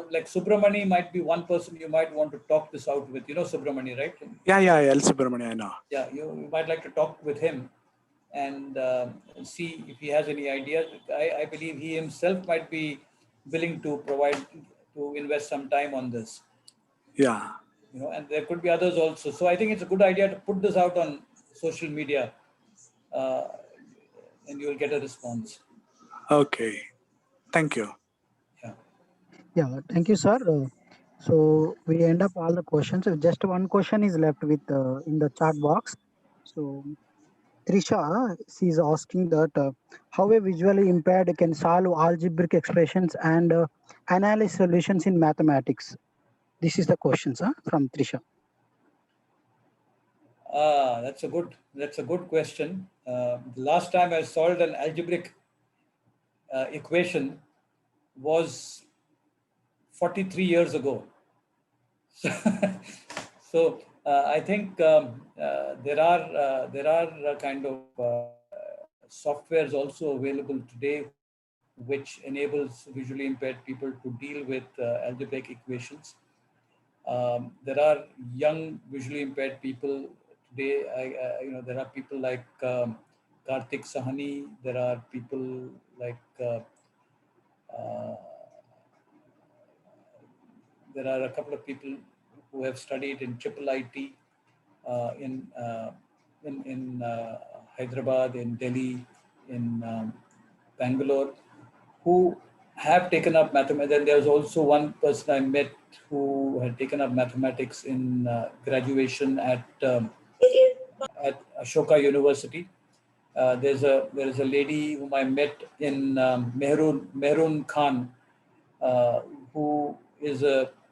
like Subramani might be one person you might want to talk this out with. You know Subramani, right? Yeah, L. Subramani, I know. Yeah, you might like to talk with him and see if he has any ideas. I believe he himself might be willing to invest some time on this. Yeah. And there could be others also. So I think it's a good idea to put this out on social media, and you'll get a response. Okay. Thank you. Yeah, thank you, sir. So we end up all the questions. Just one question is left with in the chat box. So Trisha, she is asking that how a visually impaired can solve algebraic expressions and analyze solutions in mathematics. This is the questions from Trisha. That's a good question. The last time I solved an algebraic equation was 43 years ago. So I think there are kind of softwares also available today which enables visually impaired people to deal with algebraic equations. There are young visually impaired people today. There are people like Karthik Sahani. There are people like uh, there are a couple of people who have studied in triple IT in Hyderabad, in Delhi, in Bangalore, who have taken up mathematics. Then there was also one person I met who had taken up mathematics in graduation at Ashoka University. There is a lady whom I met in Mehrun Khan, uh, who is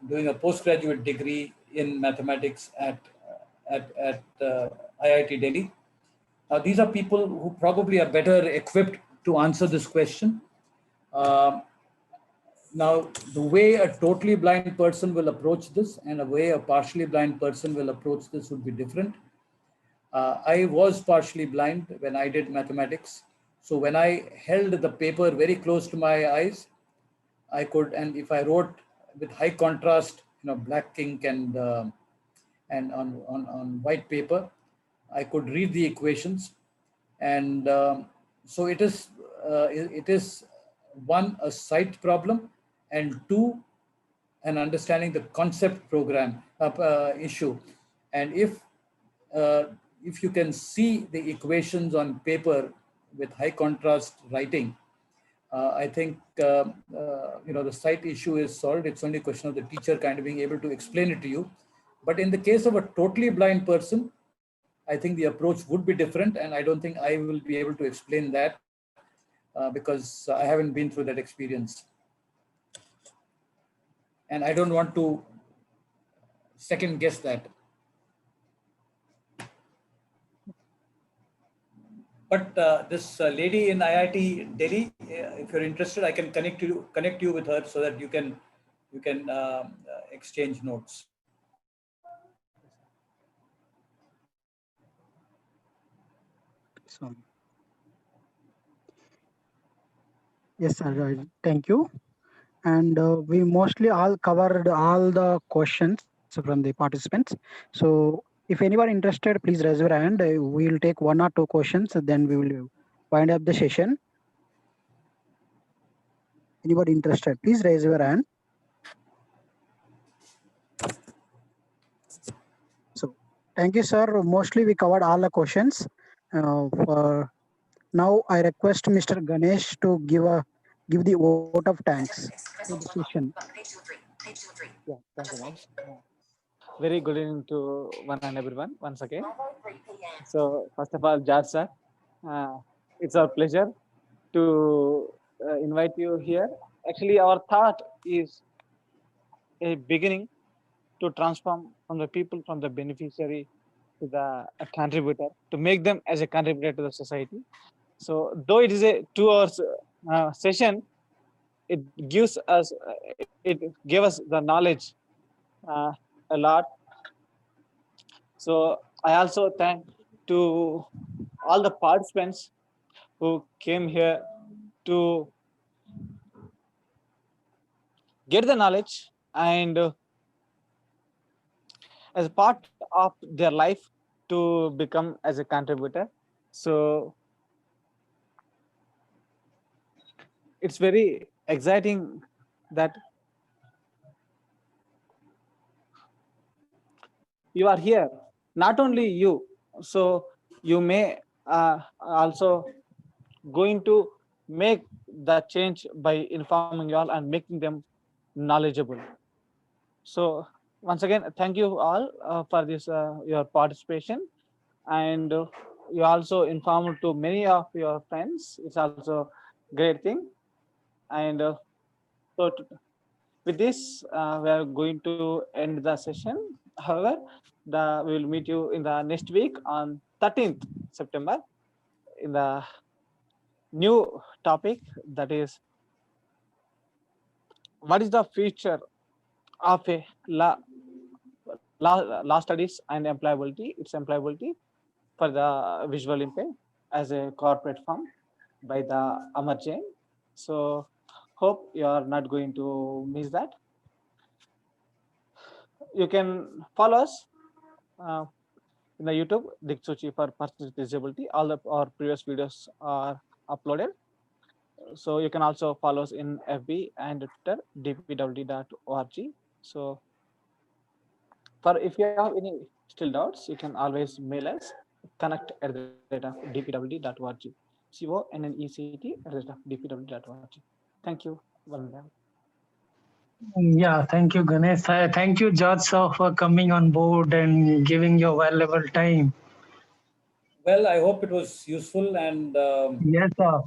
doing a postgraduate degree in mathematics at IIT Delhi. These are people who probably are better equipped to answer this question. Um, Now, the way a totally blind person will approach this and a way a partially blind person will approach this would be different. I was partially blind when I did mathematics. So when I held the paper very close to my eyes, I could, and if I wrote with high contrast, black ink and on white paper, I could read the equations. And so it is one, a sight problem, and two, an understanding the concept program issue. And if you can see the equations on paper with high contrast writing, I think the sight issue is solved. It's only a question of the teacher kind of being able to explain it to you. But in the case of a totally blind person, I think the approach would be different, and I don't think I will be able to explain that because I haven't been through that experience. And I don't want to second guess that. But this lady in IIT Delhi, if you're interested, I can connect you with her so that you can exchange notes. So, yes, sir. Thank you. And we mostly all covered all the questions from the participants. So if anyone interested, please raise your hand. We'll take one or two questions, then we will wind up the session. Anybody interested, please raise your hand. So thank you, sir. Mostly we covered all the questions. For now, I request Mr. Ganesh to give the vote of thanks for the session. Yeah, thank you, Mike. Very good evening to one and everyone once again. So first of all, Jaj sir, it's our pleasure to invite you here. Actually, our thought is a beginning to transform from the people, from the beneficiary to the contributor, to make them as a contributor to the society. So though it is a 2 hours session, it gives us, it gave us the knowledge a lot. So I also thank to all the participants who came here to get the knowledge and as a part of their life to become as a contributor. So it's very exciting that you are here, not only you. So you may also going to make the change by informing you all and making them knowledgeable. So once again, thank you all for this your participation, and you also inform to many of your friends. It's also great thing. And so with this, we are going to end the session. However, we will meet you in the next week on 13th September in the new topic, that is, what is the future of a law studies and employability? It's employability for the visual impaired as a corporate firm by the Amar Jain. So hope you are not going to miss that. You can follow us in the YouTube, Diksuchi for persons with disability. All of our previous videos are uploaded. So you can also follow us in FB and Twitter, dpwd.org. So for if you have any still doubts, you can always mail us connect@dpwd.org. CONNECT@dpwd.org. Thank you. Yeah, thank you, Ganesh. Thank you, George, sir, for coming on board and giving your valuable time. Well, I hope it was useful, and Yes, sir.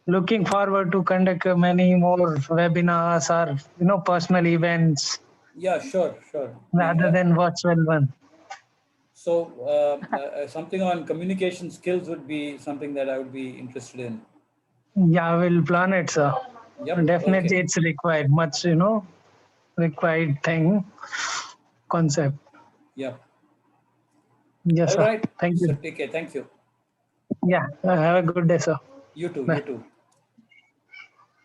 Looking forward to conduct many more webinars or personal events yeah, sure. rather than virtual one. So something on communication skills would be something that I would be interested in. Yeah, we'll plan it, sir. Yep. Definitely, Okay. it's required. Much, required thing, concept. Yep. Yes, All sir. right. Thank So you. take care. Thank you. Yeah, have a good day, sir. You too. Bye. You too.